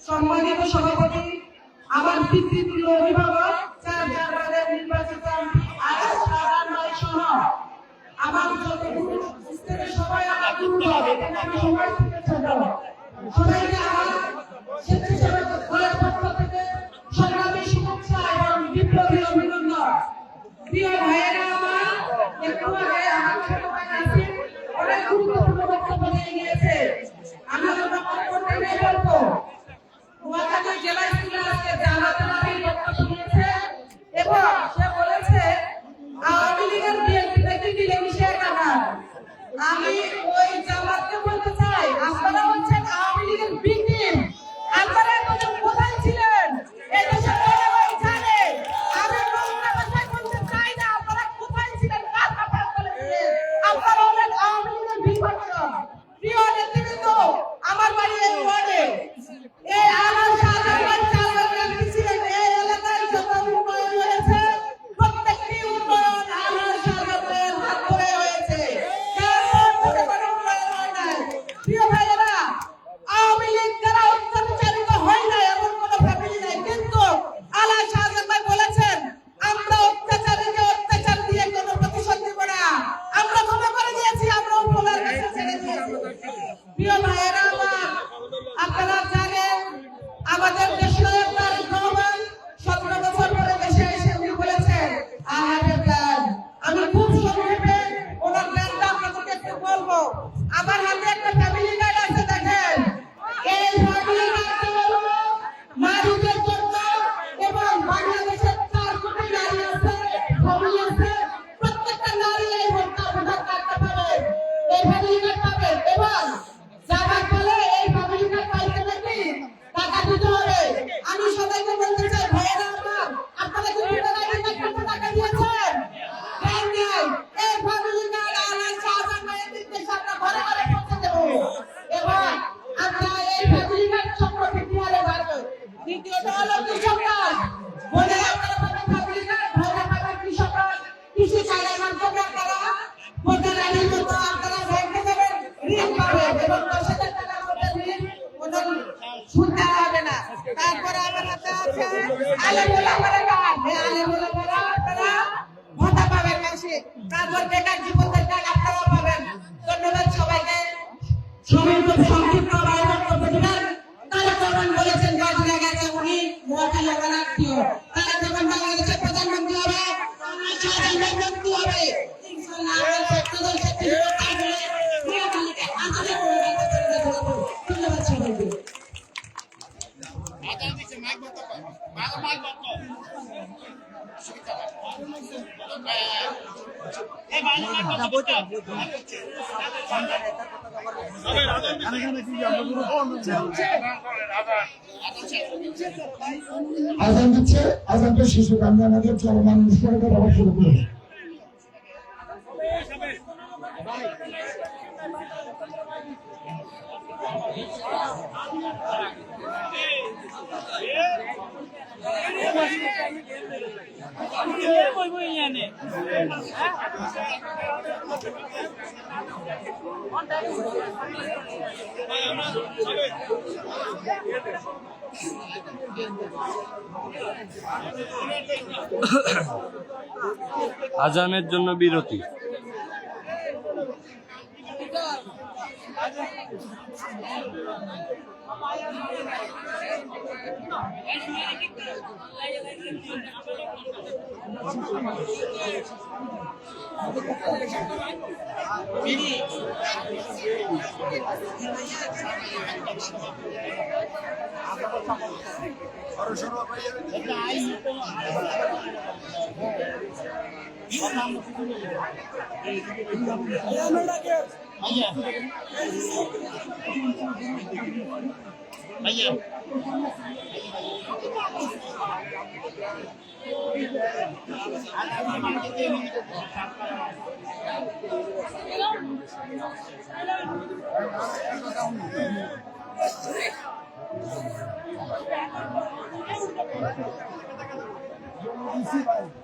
সম্মানিত সভাপতি, আমার পিতৃতুল্য অভিভাবক, চারবারের নির্বাচিত সহ আমার যতগুলো সবাই আমার গুরু হবে, আমি সবাই থেকে ছোট সবাইকে আমার স্বেচ্ছাসেবক দলের পক্ষ থেকে সংগ্রামী শুভেচ্ছা এবং বিপ্লবী অভিনন্দন। প্রিয় ভাইয়েরা, আমার একটু আগে আমার ছোট ভাই নাসির অনেক গুরুত্বপূর্ণ বক্তব্য দিয়ে গিয়েছে। আমি করতে নিয়ে বলবো নোয়াখালী জেলা স্কুলে আজকে জামাতের আমির বক্তব্য দিয়েছে এবং সে বলেছে আওয়ামী লীগের বিএনপি থেকে মিলেমিশে একাকার। আমি ওই জামাতকে বলতে চাই, আপনারা হচ্ছেন আওয়ামী লীগের ভিকটিম। আপনারা এতদিন কোথায় ছিলেন এই দেশের জনগণ জানে। আমি বাংলা ভাষায় বলতে চাই না আপনারা কোথায় ছিলেন, কার কাপড় করেছিলেন। আপনারা হলেন আওয়ামী লীগের বিপক্ষে। প্রিয় নেতৃবৃন্দ, আমার বাড়ি এই ওয়ার্ডে। এই আলাল শাহজাহান চালকের ছিলেন এই এলাকায় যত উন্নয়ন হয়েছে, প্রত্যেকটি উন্নয়ন আলাল শাহজাহানের হাত ধরে হয়েছে। প্রিয় ভাইয়েরা, আওয়ামী লীগ যারা অত্যাচারিত হয় না এমন কোন ফ্যামিলি নাই, কিন্তু আলাল শাহজাহান ভাই বলেছেন আমরা অত্যাচারীকে অত্যাচার দিয়ে কোনো প্রতিশোধ দিব না, আমরা ক্ষমা করে দিয়েছি, আমরা উপকার কাছে ছেড়ে দিয়েছি। প্রিয় ভাইয়েরা, আপনারা জানেন আমাদের দেশনায়ক তারেক রহমান 17 বছর পরে দেশে এসে উনি বলেছেন আমি খুব সংক্ষেপে ওনার জ্ঞানটা আপনাদেরকে একটু বলবো। আমার হাতে একটা ফ্যামিলি কার্ড আছে, দেখেন এই ফ্যামিলি কার্ডটা হলো নারীদের জন্য এবং বাংলাদেশের 4 কোটি নারী আছে, ফ্যামিলি আছে, প্রত্যেকটা নারী এই ভোটার কার্ডটা পাবে, এই ফ্যামিলি কার্ড পাবে। এবং যারা বলে এই ফ্যামিলি কার্ড পাইতে নাকি টাকা দিতে হবে, আমি সবাইকে বলতে চাই ভাইয়েরা আমার, আপনারা কি ভোটার আইডি কার্ড করতে টাকা দিয়েছেন? দেন নাই। এই ফ্যামিলি কার্ড আলাল শাহজাহান ভাইয়ের নির্দেশে আমরা ঘরে ঘরে পৌঁছে দেব এবং আমরা এই ফ্যামিলি কার্ড সম্পর্কে হারে বাড়বে। দ্বিতীয়টা হলো কৃষক কার্ড। বলে আপনারা পাবেন ফ্যামিলি কার্ড, ভাইরা পাবেন কৃষক কার্ড। কৃষি কার্ডের মাধ্যমে আপনারা ভোটার আইডির মতো আপনারা ব্যাংকে যাবেন, ঋণ পাবেন এবং 10,000 টাকার মধ্যে ঋণ কোনো শুনতে হবে না। তারপরে আমার হাতে আছে আলেমুলামারা কার্ড, এই আলেমুলামারা আপনারা ভাতা পাবেন মাসে। তারপর বেকার জীবনদের কার্ড আপনারা পাবেন। ধন্যবাদ সবাইকে। সংক্ষিপ্ত বক্তব্য দিবেন। তারেক রহমান বলেছেন গাছরা গেছে উনি নোয়াখালী আমার আত্মীয়। তারেক রহমান বাংলাদেশের প্রধানমন্ত্রী হবে, শাহজাহান মন্ত্রী হবে, ইনশাআল্লাহ আমরা ছাত্রদল ছাত্রী নোয়াখালীকে আজাদের ধন্যবাদ সবাইকে। আজান দিচ্ছে, আজানটা শেষ হোক, আমরা আমাদের চলমান মুশারফের আবার শুরু করব। আজানের জন্য বিরতি।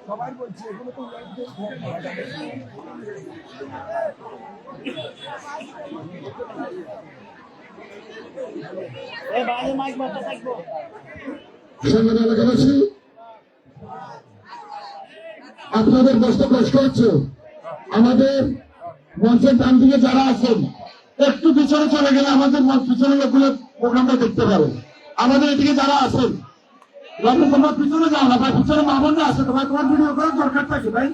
সবাই বলছে এগুলো তো এলাকাবাসী আপনাদের কষ্ট হচ্ছে। আমাদের মঞ্চের ডান দিকে যারা আছেন একটু পিছনে চলে গেলে আমাদের পিছনে লোকগুলো প্রোগ্রামটা দেখতে পারে। আমাদের এদিকে যারা আছেন তোমরা পিছনে যাও না ভাই, পিছনে মামুনরা আছে, তোমার ভিডিও করার দরকার থাকে ভাই।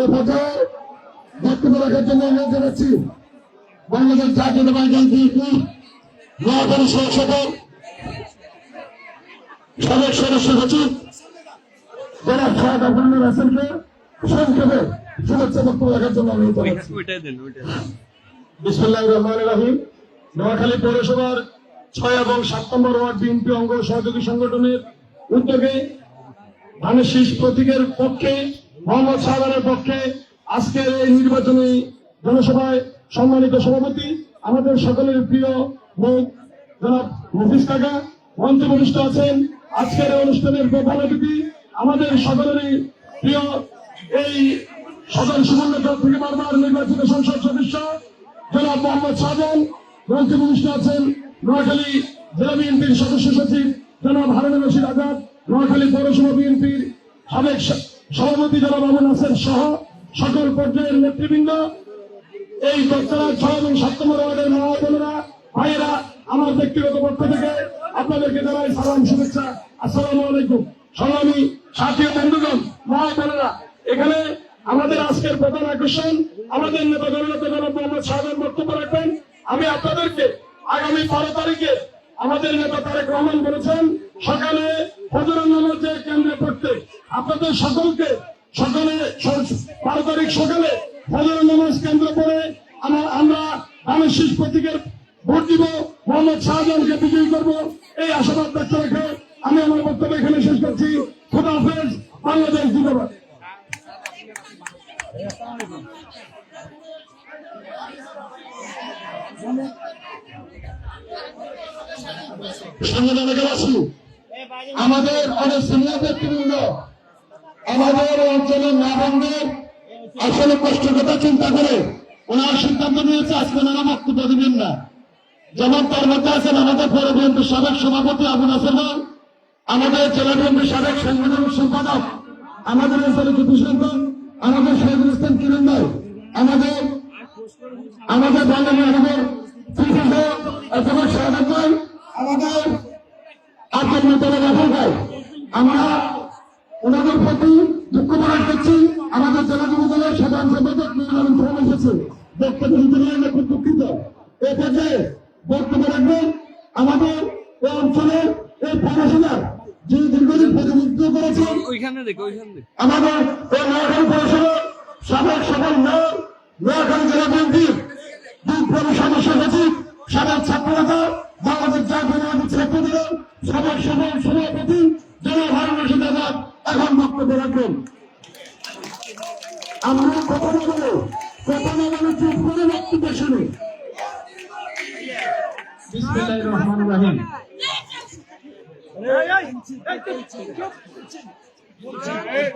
এ পর্যায়ে বক্তব্য রাখার জন্য অনুরোধ জানাচ্ছি বাংলাদেশ জাতীয়তাবাদী দল বিএনপি নোয়াখালী সংসদের সাবেক সদস্য সচিব জনাব শাহাদ আফরিন হাসানকে সংক্ষেপে শুভেচ্ছা বক্তব্য রাখার জন্য অনুরোধ জানাচ্ছি। বিসমিল্লাহির রহমানির রহিম। নোয়াখালী পৌরসভার 6 এবং 7 নম্বর ওয়ার্ড বিএনপি অঙ্গ সহযোগী সংগঠনের উদ্যোগে ধানের শীষ প্রতীকের পক্ষে মোহাম্মদ শাহজাহানের পক্ষে আজকের এই নির্বাচনী জনসভায় সম্মানিত সভাপতি আমাদের সকলের প্রিয় মুখ জনাব মফিজ কাকা মঞ্চে উপবিষ্ট আছেন। আজকের এই অনুষ্ঠানের প্রধান অতিথি আমাদের সকলেরই প্রিয় এই সকল সমন্বয় থেকে বারবার নির্বাচিত সংসদ সদস্য জনাব মোহাম্মদ শাহজাহান মঞ্চে উপবিষ্ট আছেন। নোয়াখালী জেলা বিএনপির সদস্য সচিব জনাব হারুনুর রশিদ আজাদ, নোয়াখালী পৌরসভা বিএনপির সাবেক সভাপতি জনাব আবু নাসের সহ সকল পর্যায়ের নেতৃবৃন্দ, এই দপ্তরা 6 এবং 7 নম্বর ওয়ার্ডের মা বোনেরা ভাইয়েরা, আমার ব্যক্তিগত পক্ষ থেকে আপনাদেরকে জানাই সালাম শুভেচ্ছা, আসসালামু আলাইকুম। সংগ্রামী সাথী ও বন্ধুগণ, মা বোনেরা, এখানে আমাদের আজকের প্রধান আকর্ষণ আমাদের নেতা জননেতা জনাব মোহাম্মদ শাহজাহান বক্তব্য রাখবেন। আমি আপনাদেরকে আগামী 12 তারিখে আমাদের নেতা তারেক রহমান বলেছেন সকালে ফজরের নামাজের কেন্দ্রে পড়তে আপনাদের সকলকে সকালে 12 তারিখ সকালে ফজরের নামাজ কেন্দ্র করে আমরা ধানের শীষ প্রতীকের ভোট দিব, মোহাম্মদ শাহজাহানকে বিজয়ী করব, এই আশাবাদ ব্যক্ত রেখে আমি আমার বক্তব্য এখানে শেষ করছি। খোদা হাফেজ, বাংলাদেশ জিন্দাবাদ। আমাদের অনেক সিনিয়র ব্যক্তিবৃন্দ আমাদের অঞ্চলের নাগরিকদের আসলে কষ্টের কথা চিন্তা করে ওনার সিদ্ধান্ত নিয়েছে আজকে ওনারা বক্তব্য দিবেন না। যেমন তার মধ্যে আছেন আমাদের পৌর বিএনপির সাবেক সভাপতি আবু নাসের খান, আমাদের জেলা বিএনপির সাবেক সাংগঠনিক সম্পাদক আমাদের অঞ্চলের জ্যোতি সংকট, আমাদের শহীদুল ইসলাম কিরণ ভাই, আমাদের বাংলাদেশ শাহাদাত ভাই, আমাদের আব্দুল মোতালেব রাফেল ভাই, আমরা ওনাদের প্রতি দুঃখ প্রকাশ করছি। আমাদের জেলা যুব দলের সাধারণ সম্পাদক নুরুল আলম এসেছে, বক্তব্য দিতে পারেন, খুব দুঃখিত। এ পর্যায়ে বক্তব্য রাখবেন আমাদের এই অঞ্চলের এই পৌরসভার যে দীর্ঘদিন প্রতিনিধিত্ব করেছেন আমাদের এই নোয়াখালী পৌরসভার সাবেক সকল মেয়র, নোয়াখালী জেলা বিএনপির দুই সদস্য সচিব, সাবেক ছাত্রনেতা, বাংলাদেশ জাতীয়তাবাদী ছাত্র দলের সাবেক সভাপতি জনাব হারুনুর রশিদ আজাদ এখন বক্তব্য রাখবেন। আমরা কথা না বলে চুপ করে বক্তব্য শুনি। বিসমিল্লাহির রহমানির রহিম।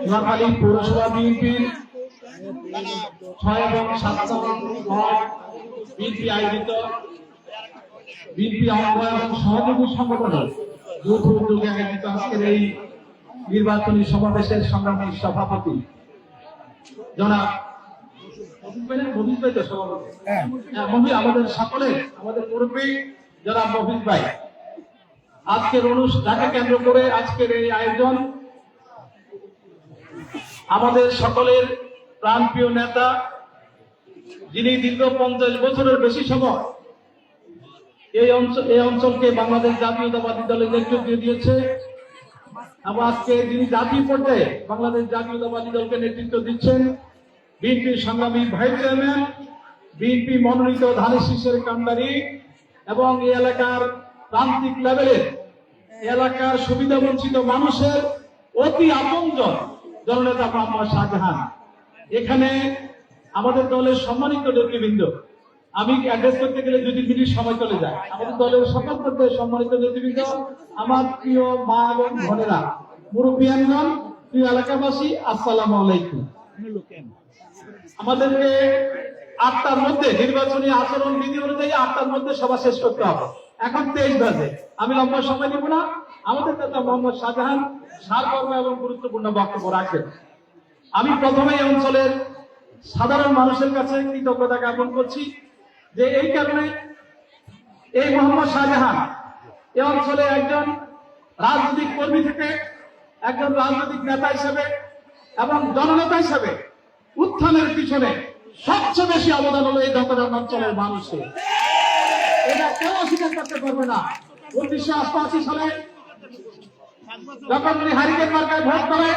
নোয়াখালী পৌরসভা বিএনপির 6 এবং 7 ওয়ার্ড বিএনপি আয়োজিত বিএনপি অঙ্গ এবং সহযোগী সংগঠনের যৌথ উদ্যোগে আয়োজিত আজকের এই নির্বাচনী সমাবেশের সংগ্রামী সভাপতি জনাব মফিজ ভাই, তো সভাপতি আমাদের সকলের আমাদের মুরব্বী জনাব মফিজ ভাই, আজকের যাকে কেন্দ্র করে আজকের এই আয়োজন, আমাদের সকলের প্রাণপ্রিয় নেতা, যিনি দীর্ঘ 50 বছরের বেশি সময় এই অঞ্চলকে বাংলাদেশ জাতীয়তাবাদী দলের নেতৃত্ব দিয়েছে এবং আজকে যিনি জাতীয় পর্যায়ে বাংলাদেশ জাতীয়তাবাদী দলকে নেতৃত্ব দিচ্ছেন, বিএনপির সংগ্রামী ভাইস চেয়ারম্যান, বিএনপি মনোনীত ধানের শীষের কান্ডারি এবং এই এলাকার প্রান্তিক লেভেলের এলাকার সুবিধা বঞ্চিত মানুষের অতি আপনজন জননেতা মোহাম্মদ শাহজাহান। এখানে আমাদের দলের সম্মানিত নেতৃবৃন্দ, আমি অ্যাড্রেস করতে গেলে 2 মিনিট সময় চলে যায়। আমাদের দলের সকল পর্যায়ে সম্মানিত নেতৃবৃন্দ, আমার প্রিয় মা এবং বোনেরা, মুরব্বিয়ানগণ, প্রিয় এলাকাবাসী, আসসালামু আলাইকুম। আমাদেরকে 8টার মধ্যে নির্বাচনী আচরণ বিধি অনুযায়ী 8টার মধ্যে সভা শেষ করতে হবে। এখন 23 বাজে, আমি লম্বা সময় নিব না। আমাদের নেতা মোহাম্মদ শাহজাহান সারমর্ম এবং গুরুত্বপূর্ণ বক্তব্য রাখেন। আমি প্রথমে এই অঞ্চলের সাধারণ মানুষের কাছে কৃতজ্ঞতা জ্ঞাপন করছি যে এই কারণে এই মোহাম্মদ শাহজাহান এই অঞ্চলে একজন রাজনৈতিক কর্মী থেকে একজন রাজনৈতিক নেতা হিসেবে এবং জননেতা হিসেবে উত্থানের পিছনে সবচেয়ে বেশি অবদান হলো এই দত্তরাম অঞ্চলের মানুষের। এটা কেউ অস্বীকার করতে পারবে না। 1988 সালে যখন উনি হারিকেন মার্কায় ভোট করে,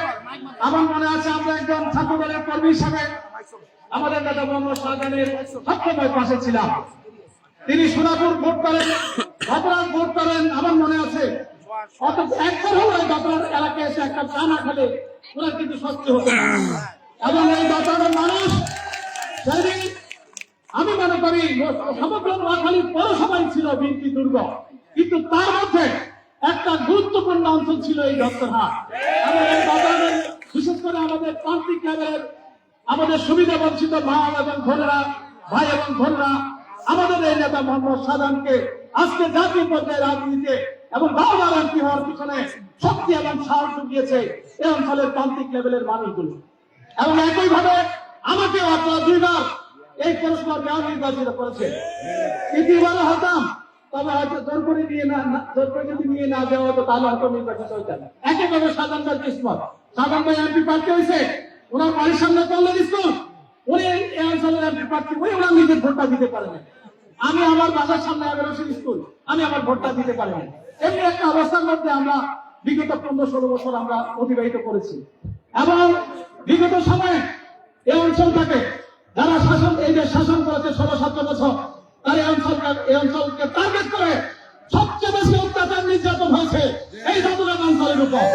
আমার মনে আছে আমরা একজন ছাত্র দলের কর্মী হিসাবে আমাদের নেতা মোহাম্মদ শাহজাহানের সবসময় পাশে ছিলাম। তিনি সোনাপুর ভোট করেন, দত্তরাম ভোট করেন, আমার মনে আছে। অত একবার হলো এই দত্তরাম এলাকায় এসে একটা চা না খেলে ওরা কিন্তু স্বস্তি হতো না। এবং এই দত্তরামের মানুষ সেদিন আমি মনে করি সমগ্র নোয়াখালী পৌরসভায় ছিল বিএনপি দুর্গ, কিন্তু তার মধ্যে একটা গুরুত্বপূর্ণ অঞ্চল ছিল এই দত্তরহাট। এবং এই দত্তরহাটের বিশেষ করে আমাদের প্রান্তিক লেভেলের আমাদের সুবিধা বঞ্চিত মা এবং বোনেরা, ভাই এবং বোনেরা, আমাদের এই নেতা মোহাম্মদ শাহজাহানকে আজকে জাতীয় পর্যায়ে রাজনীতিতে এবং বারবার এমপি হওয়ার পিছনে শক্তি এবং সাহস জুগিয়েছে এই অঞ্চলের প্রান্তিক লেভেলের মানুষগুলো। এবং একইভাবে আমাকেও আপনারা 2 বার এই পুরস্কার দেওয়া নির্বাচিত করেছে। দ্বিতীয়বারে হতাম, তবে হয়তো জোর করে যদি নিয়ে না দেওয়া হতো তাহলে হয়তো নির্বাচিত হইতেন। একইভাবে শাহজাহান ভাই কিসমত, শাহজাহান ভাই এমপি প্রার্থী হয়েছে, ওনার বাড়ির সামনে কল্যাণ স্কুল, উনি এই অঞ্চলের এমপি প্রার্থী, উনি ওনার নিজের ভোটটা দিতে পারেন। আমি আমার বাসার সামনে এগারোশি স্কুল, আমি আমার ভোটটা দিতে পারিনি। এমনি একটা অবস্থার মধ্যে আমরা বিগত 15-16 বছর আমরা অতিবাহিত করেছি। এবং বিগত সময়ে এই অঞ্চলটাকে যারা এই যে শাসন করেছে 16-17 বছর, তার এই অঞ্চলকে টার্গেট করে সবচেয়ে বেশি অত্যাচার নির্যাতন হয়েছে এই দত্তরাম অঞ্চলের উপর,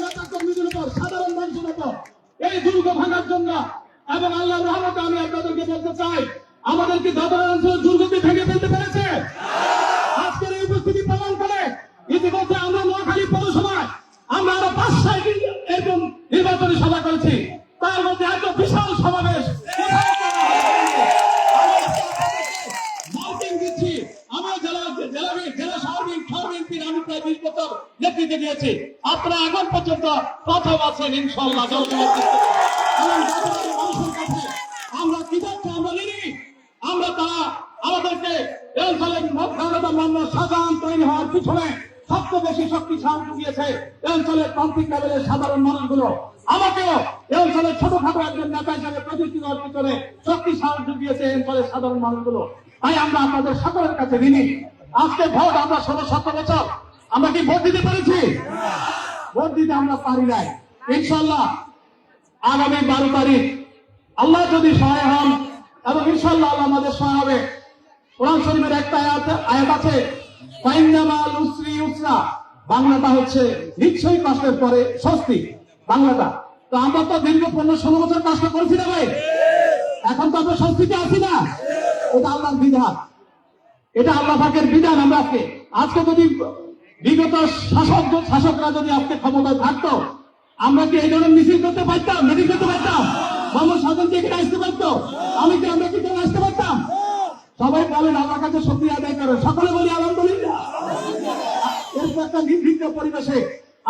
নেতা কর্মীদের উপর, সাধারণ মানুষের উপর। এই দুর্গ ভাঙার জন্য এবং আল্লাহর রহমতে আমি আপনাদেরকে বলতে চাই, আমাদের কি দত্তরাম অঞ্চলের দুর্গতি ভেঙে ফেলতে পেরেছে? আজকের এই উপস্থিতি প্রমাণ করে ইতিমধ্যে আমরা নোয়াখালী পৌরসভায় আমরা আরো 5-6টি এরকম নির্বাচনী সভা করেছি। তার মধ্যে এত বিশাল সমাবেশ দিচ্ছি। আমার জেলা সার্বিক আমি প্রায় 20 বছর নেতৃত্বে দিয়েছি। আপনারা এখন পর্যন্ত প্রথম আছেন ইনশাআল্লাহ। আমরা কি যাচ্ছে আমরা নিনি, আমরা তারা আমাদেরকে এই অঞ্চলের মোহাম্মদ শাহজাহান তৈরি হওয়ার পিছনে সবচেয়ে বেশি শক্তি সাহায্য দিয়েছে এই অঞ্চলের প্রান্তিক লেভেলের সাধারণ মানুষগুলো। আমাকেও এই অঞ্চলের ছোটখাটো একজন নেতা হিসাবে প্রতিষ্ঠিত হওয়ার পিছনে শক্তি সাহায্য দিয়েছে এই অঞ্চলের সাধারণ মানুষগুলো। তাই আমরা আপনাদের সকলের কাছে ঋণী। আজকে ভোট আমরা 16-17 বছর আমরা কি ভোট দিতে পেরেছি? ভোট দিতে আমরা পারি নাই। ইনশাআল্লাহ আগামী 12 তারিখ আল্লাহ যদি সহায় হন এবং ইনশাআল্লাহ আল্লাহ আমাদের সহায় হবে। কোরআন শরীফের একটা আয়াত আছে, ফাইন্নামাল উসরি ইউসরা, বাংলাটা হচ্ছে নিশ্চয়ই কষ্টের পরে স্বস্তি, বাংলাটা। তো আমরা তো দীর্ঘ 15-16 বছর কষ্ট করেছি না ভাই, এখন তো আমরা স্বস্তিতে আছি না। এটা আল্লাহর বিধান, এটা আল্লাহ পাকের বিধান। আমরা আজকে যদি বিগত শাসকরা যদি আজকে ক্ষমতায় থাকতো, আমরা কি এই ধরনের মিছিল করতে পারতাম, মিটিং করতে পারতাম? মোহাম্মদ শাহজাহান এখানে আসতে পারতো? আমরা কি আসতে পারতাম? সবাই বলেন আল্লাহর কাছে শুকরিয়া আদায় করেন, সকলে বলি আলহামদুলিল্লাহ। এরকম একটা নির্বিঘ্ন পরিবেশে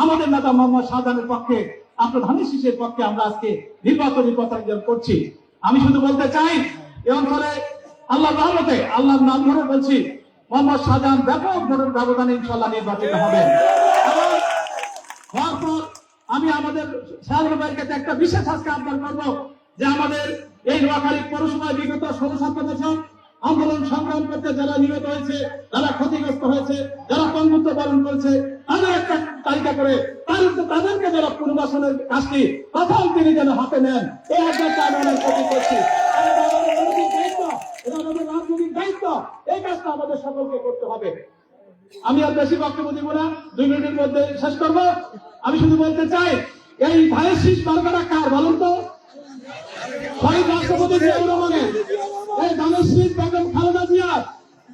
আমাদের নেতা মোহাম্মদ শাহজাহানের পক্ষে, আপনার ধানের শীষের পক্ষে আমরা আজকে নির্বাচনী পতাকা করছি। আমি শুধু বলতে চাই, এই অঞ্চলে আল্লাহর রহমতে, আল্লাহর নাম ধরে বলছি, মোহাম্মদ শাহজাহান ব্যাপক ভোটের ব্যবধানে ইনশাল্লাহ নির্বাচিত হবেন। এবং হওয়ার পর আমি আমাদের শাহজাহান ভাইয়ের কাছে একটা বিশেষ আজকে আহ্বান করবো যে আমাদের এই নোয়াখালী পৌরসভায় বিগত 16-17 বছর আন্দোলন সংগ্রাম করতে যারা নিহত হয়েছে, যারা ক্ষতিগ্রস্ত হয়েছে, যারা পঙ্গুত্ব বরণ করেছে, তাদের একটা তালিকা করে তাদেরকে যারা পুনর্বাসনের কাজটি প্রথম তিনি যেন হাতে নেন, এই আহ্বানটা আমি অনেক প্রতি করছি। আমাদের রাজনৈতিক দায়িত্ব, এই কাজটা আমাদের সকলকে করতে হবে। আমি আর বেশি বক্তব্য দিব না, 2 মিনিটের মধ্যে শেষ করব। আমি শুধু বলতে চাই, এই ধানের শীষ মার্কাটা কার বলুন তো? শহীদ রাষ্ট্রপতি জিয়াউর রহমানের। এই ধানের শীষ বেগম খালেদা জিয়ার।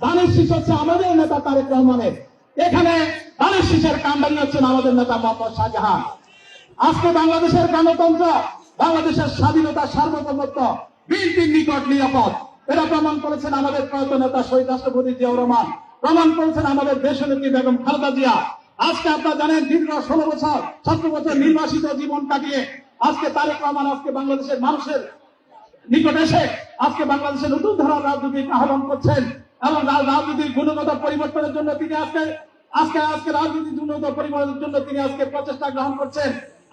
ধানের শীষ হচ্ছে আমাদের নেতা তারেক রহমানের। এখানে ধানের শীষের কাণ্ডারি হচ্ছেন আমাদের নেতা মোহাম্মদ শাহজাহান। আজকে বাংলাদেশের গণতন্ত্র, বাংলাদেশের স্বাধীনতা, সার্বভৌমত্ব বিএনপির নিকট নিরাপদ, এটা প্রমাণ করেছেন আমাদের প্রয়াত নেতা শহীদ রাষ্ট্রপতি জিয়াউর রহমান, প্রমাণ করেছেন আমাদের দেশনেত্রী বেগম খালেদা জিয়া। আজকে আপনারা জানেন, দীর্ঘ 16 বছর 17 বছর নির্বাসিত জীবন কাটিয়ে আজকে তারেক রহমান আজকে বাংলাদেশের মানুষের নিকট এসে আজকে বাংলাদেশের নতুন ধারার রাজনীতির আহ্বান করছেন এবং রাজনীতির গুণগত পরিবর্তনের জন্য তিনি আজকে রাজনীতির গুণগত পরিবর্তনের জন্য তিনি আজকে প্রচেষ্টা গ্রহণ করছেন।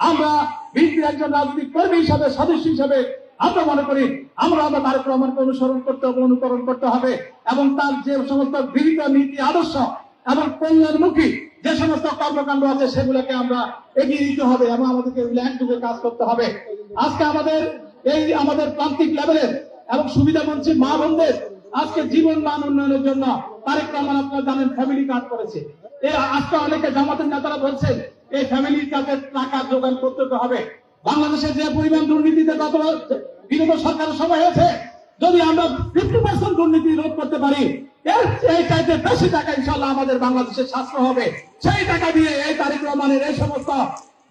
আমরা বিএনপির একজন রাজনৈতিক কর্মী হিসাবে, সদস্য হিসাবে আমরা মনে করি আমরা তারেক রহমানকে অনুসরণ করতে হবে, অনুকরণ করতে হবে এবং তার যে সমস্ত গৃহীত নীতি আদর্শ এবং কল্যাণমুখী যে সমস্ত কর্মকাণ্ড আছে সেগুলোকে আমরা এগিয়ে দিতে হবে এবং আমাদেরকে একযোগে কাজ করতে হবে। আজকে আমাদের প্রান্তিক লেভেলের এবং সুবিধা বঞ্চিত মা বোনদের আজকে জীবন মান উন্নয়নের জন্য তারেক রহমান আপনারা জানেন ফ্যামিলি কার্ড করেছে। আজকে অনেকে জামাতের নেতারা বলছেন এই ফ্যামিলি কার্ডের টাকা যোগান করতে হবে। বাংলাদেশের যে পরিমাণ দুর্নীতিতে বিগত সরকারের সময় হয়েছে, যদি আমরা 50% দুর্নীতি রোধ করতে পারি, এই চাইতে বেশি টাকা ইনশাল্লাহ আমাদের বাংলাদেশের সাশ্রয় হবে। সেই টাকা দিয়ে এই তারেক রহমানের এই সমস্ত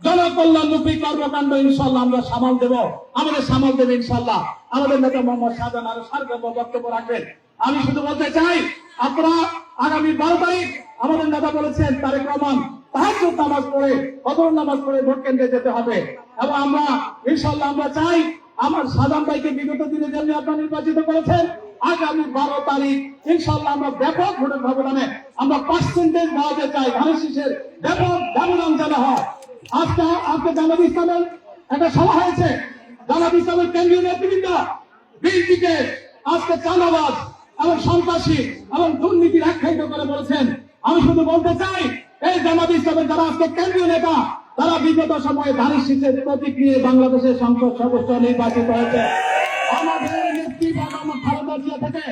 জনকল্যাণমুখী কর্মকাণ্ড ইনশাল্লাহ আমরা সামাল দেব, আমাদের সামাল দেবে ইনশাল্লাহ আমাদের নেতা মোহাম্মদ শাহজাহান। আরো সার্বভৌম বক্তব্য রাখবেন। আমি শুধু বলতে চাই, আপনারা আগামী 12 তারিখ আমাদের নেতা বলেছেন তারেক রহমান তাহাজ্জুদ নামাজ পড়ে, ফজর নামাজ পড়ে ভোট কেন্দ্রে যেতে হবে এবং আমরা ইনশাল্লাহ আমরা চাই আমার শাহজাহান ভাইকে বিগত দিনে যেমনি আপনারা নির্বাচিত করেছেন, আগামী 12 তারিখ ইনশাল্লাহ আমরা ব্যাপক ভোটের ব্যবধানে আমরা পার্সেন্টেজ বাড়াতে চাই। ধানের শীষের ব্যাপক ব্যবধান যেন হয়। আজকে জামাত ইসলামের একটা সভা হয়েছে, জামাত ইসলামের কেন্দ্রীয় নেতৃবৃন্দ বিএনপিকে আজকে চাঁদাবাজ এবং সন্ত্রাসী এবং দুর্নীতির আখ্যায়িত করে বলেছেন। আমি শুধু বলতে চাই, এই জামাত ইসলামের যারা আজকে কেন্দ্রীয় নেতা, তারা বিগত সময়ে ধানের শীষের প্রতীক নিয়ে বাংলাদেশের সংসদ সদস্য নির্বাচিত হয়েছে। আমাদের নেত্রী বেগম খালেদা জিয়া থেকে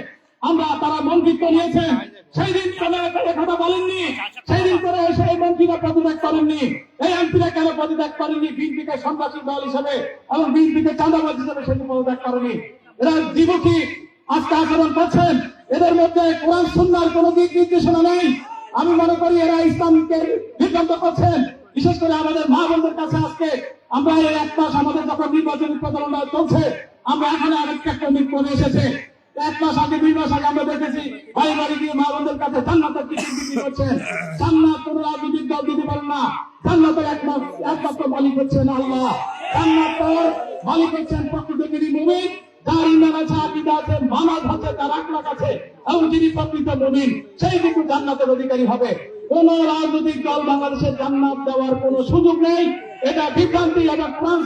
তারা মন্ত্রিত্ব নিয়েছেন। সেই দিন কেন কথা বলেননি? সেই দিন করে সেই মন্ত্রীরা পদত্যাগ করেননি, এই এমপিরা কেন পদত্যাগ করেনি? বিএনপিকে সন্ত্রাসী দল হিসেবে এবং বিএনপিকে চাঁদাবাজ হিসেবে সেটি পদত্যাগ করেনি। এরা জীবকী আজকে আচরণ করছেন। এদের মধ্যে কোরআন সুন্নাহর কোন দিক নির্দেশনা নেই। আমি মনে করি এরা ইসলামকে বিভ্রান্ত করছেন। বিশেষ করে আমাদের মা বোনদের কাছে আজকে আমরা এই 1 মাস আমাদের যখন নির্বাচনী প্রচারণা চলছে, আমরা এখানে আরেকটা কমিট করে এসেছে। 1 মাস আগে 2 মাস আগে আমরা দেখেছি বাড়ি বাড়ি গিয়ে মা বোনদের কাছে জান্নাতের টিকিট বিক্রি করছেন। জান্নাত কোন রাজনৈতিক দল দিতে পারেন না। জান্নাতের একমাত্র মালিক হচ্ছেন আল্লাহ। জান্নাতের মালিক হচ্ছেন প্রকৃতির মুমিন, যার ঈমান আছে, আকীদা আছে, মানব আছে, তার আখলাক আছে এবং যিনি প্রকৃত মুমিন, সেই কিন্তু জান্নাতের অধিকারী হবে। কোন রাজনৈতিক দল বাংলাদেশের জান্নাত দেওয়ার কোন সুযোগ নেই। এটা বিভ্রান্তি, এটা কোরআন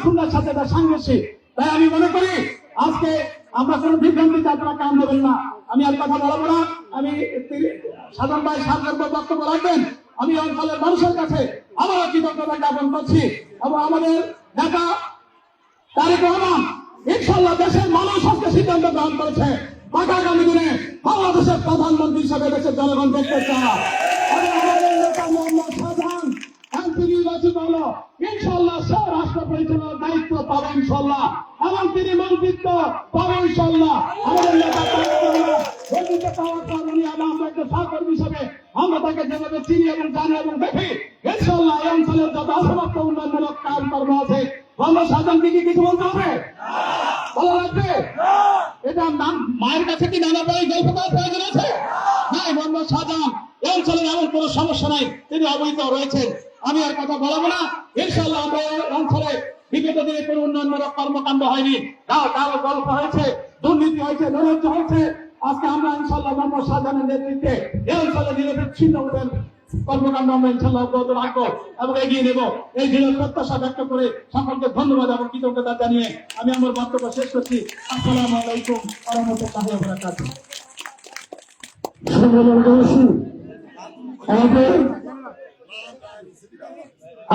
সুন্নাহর সাথে এটা সাংঘর্ষিক। তাই আমি মনে করি আজকে আমরা কোন বিভ্রান্তিতে আপনারা কান দেবেন না। আমি আর কথা বলবো না। আমি সাধারণ ভাই সার্বভৌম বক্তব্য রাখবেন। আমি অঞ্চলের মানুষের কাছে আবারও কৃতজ্ঞতা জ্ঞাপন করছি এবং আমাদের নেতা তারেক রহমান ইনশাল্লাহ দেশের মানুষ আজকে সিদ্ধান্ত গ্রহণ করেছে আগামী দিনে বাংলাদেশের প্রধানমন্ত্রী হিসেবে দেশের জনগণ দেখতে চায়। আমাদের নেতা মোহাম্মদ শাহজাহান এমপি নির্বাচিত হলো, ইনশাল্লাহ সে রাষ্ট্র পরিচালনার দায়িত্ব পাবে ইনশাল্লাহ এবং তিনি মন্ত্রিত্ব পাবে ইনশাল্লাহ। আমাদের নেতা পাওয়ার কারণে আমরা একটা সহকর্মী হিসেবে আমরা তাকে যেভাবে চিনি এবং জানি এবং দেখি, ইনশাল্লাহ এই অঞ্চলের যত অসমাপ্ত উন্নয়নমূলক কাজকর্ম আছে মোহাম্মদ শাহজাহানকে কি কিছু বলতে হবে? বলা লাগবে? এটা মায়ের কাছে কি নানা ভাই গল্প করার প্রয়োজন আছে? নাই, মোহাম্মদ শাহজাহান এই অঞ্চলের এমন কোন সমস্যা নাই, তিনি অবহিত রয়েছেন। আমি আর কথা বলবো না। ইনশাল্লাহ আমরা এই অঞ্চলে বিগত দিনে কোন উন্নয়নমূলক কর্মকাণ্ড হয়নি, কারো গল্প হয়েছে, দুর্নীতি হয়েছে, নৈরাজ্য হয়েছে, আজকে আমরা ইনশাআল্লাহ মোহাম্মদ শাহজাহানের নেতৃত্বে এই অঞ্চলে নিরবিচ্ছিন্ন কর্মকাণ্ড আমরা ইনশাআল্লাহ অব্যাহত রাখবো এবং এগিয়ে নেব। এই দৃঢ় প্রত্যাশা ব্যক্ত করে সকলকে ধন্যবাদ এবং কৃতজ্ঞতা জানিয়ে আমি আমার বক্তব্য শেষ করছি। আসসালামু আলাইকুম ওয়া রাহমাতুল্লাহি ওয়া বারাকাতুহু।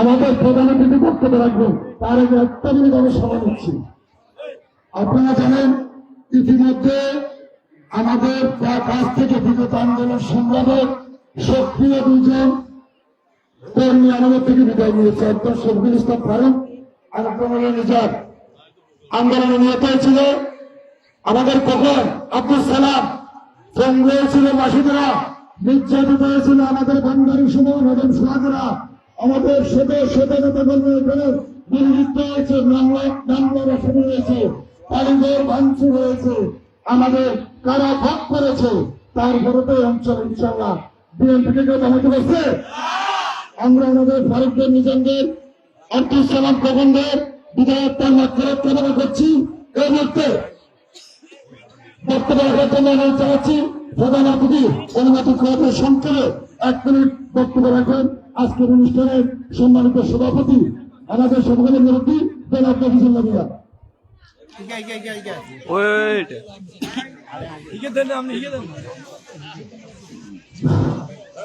আমাদের প্রধান অতিথি বক্তব্য রাখবেন, তার আগে একটা মিনিট আমি সময় নিচ্ছি। আপনারা জানেন ইতিমধ্যে আমাদের কাছ থেকে বিগত আন্দোলন সংগ্রামের সক্রিয় দুজন কর্মী আমাদের থেকে বিদায় নিয়েছে। একজন শফিকুল ইসলাম ফারুক আর একজন হল নিজাম। আন্দোলনে নিহত হয়েছিল আমাদের কখন আব্দুল সালাম, সঙ্গ হয়েছিল মাসুদরা, নির্যাতিত হয়েছিল আমাদের বান্দারি সময় ম্যাডাম সোহাগরা, আমাদের শত নেতা কর্মী গুলিবিদ্ধ হয়েছে, মামলা রচনা হয়েছে, কারিগর ভাঙচুর হয়েছে, আমাদের কারা ভাগ করেছে। তারপরে তো অঞ্চল ইনশাল্লাহ বিএনপিকে কেউ থামাতে পারছে? আমরা আমাদের ফারুকদের, নিজামদের, আব্দুল সালাম খোকনদের বিধায়ক কামনা করছি। এই মুহূর্তে বক্তব্য রাখার জন্য অনুরোধ জানাচ্ছি প্রধান অতিথি অনুমতি করে সংক্ষেপে 1 মিনিট বক্তব্য রাখেন আজকের অনুষ্ঠানের সম্মানিত সভাপতি আমাদের সকলের মুরব্বী জনাব নফিজুল্লাহ মিয়া।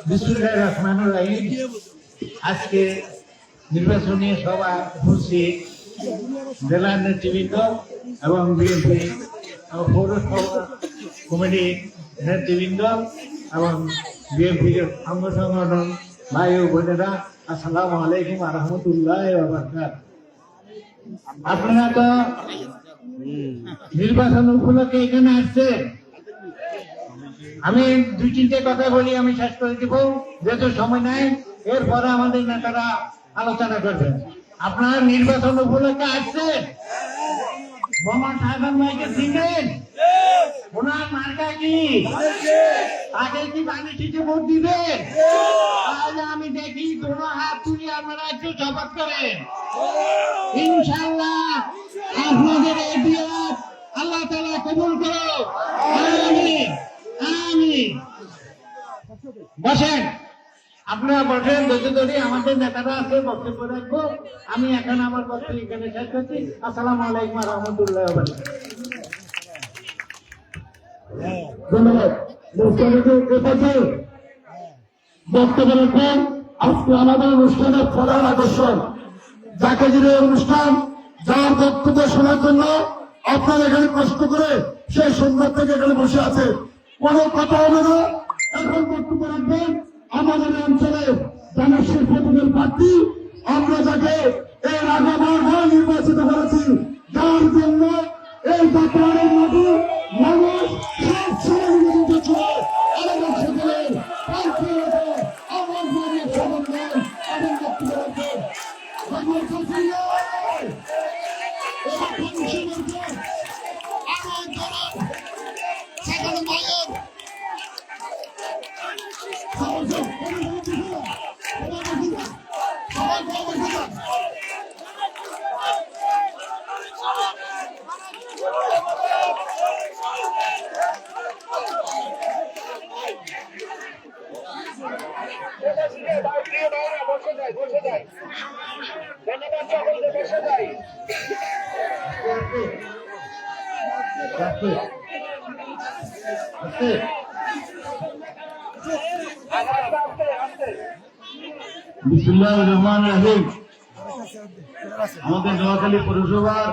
বিসমিল্লাহির রহমানির রহিম। আজকে নির্বাচনী সভা উপস্থিত জেলা নেতৃবৃন্দ এবং বিএনপি পৌরসভা কমিটির নেতৃবৃন্দ এবং বিএনপির অঙ্গ সংগঠন ভাই ও বোনেরা, আসসালামু আলাইকুম ওয়া রাহমাতুল্লাহি ওয়া বারাকাতুহু। আপনারা তো নির্বাচন উপলক্ষে এখানে আসছেন। আমি 2-3টে কথা বলি, আমি শেষ করে দিব যেহেতু সময় নাই। এরপরে আমাদের নেতারা আলোচনা করবেন। আপনারা নির্বাচন উপলক্ষে আসছেন, মোহাম্মদ শাহজাহান ভাইকে চিনেন? ওনার মার্কা কি? তাকে কি পানি ছিটে ভোট দিবেন? আজ আমি দেখি কোনো হাত তুলি আপনারা একটু শপথ করেন। ইনশাআল্লাহ আপনাদের এই বিয়াত আল্লাহ তাআলা কবুল করো। আমিন আমিন। বসেন, আপনারা বসেন। ধরে আমাদের নেতারা আছে, বক্তব্য রাখবো। আমি এখন আমার বক্তব্য এখানে শেষ করছি। আসসালামু আলাইকুম ওয়া রাহমাতুল্লাহি ওয়া বারাকাতুহু। ধন্যবাদ। বক্তব্য রাখবেন আজকে আমাদের অনুষ্ঠানের প্রধান আকর্ষণ, যাকে যিনি অনুষ্ঠান, যার বক্তব্য শোনার জন্য আপনারা এখানে কষ্ট করে সেই সন্ধ্যা থেকে এখানে বসে আছে। কোনো কথা হবে না, এখন বক্তব্য রাখবেন আমাদের অঞ্চলের জনশীল প্রতিনিধি প্রার্থী, আমরা যাকে এর আগে বারবার নির্বাচিত করেছি, যার জন্য এই যাত্রার মধ্যে মানুষ সব সময় নিয়োজিত ছিল। আমাদের সকলের আমার সমন্বয় এবং বক্তব্য রাখবেন বিসমিল্লাহির রহমানির রহিম। আমাদের নোয়াখালী পৌরসভার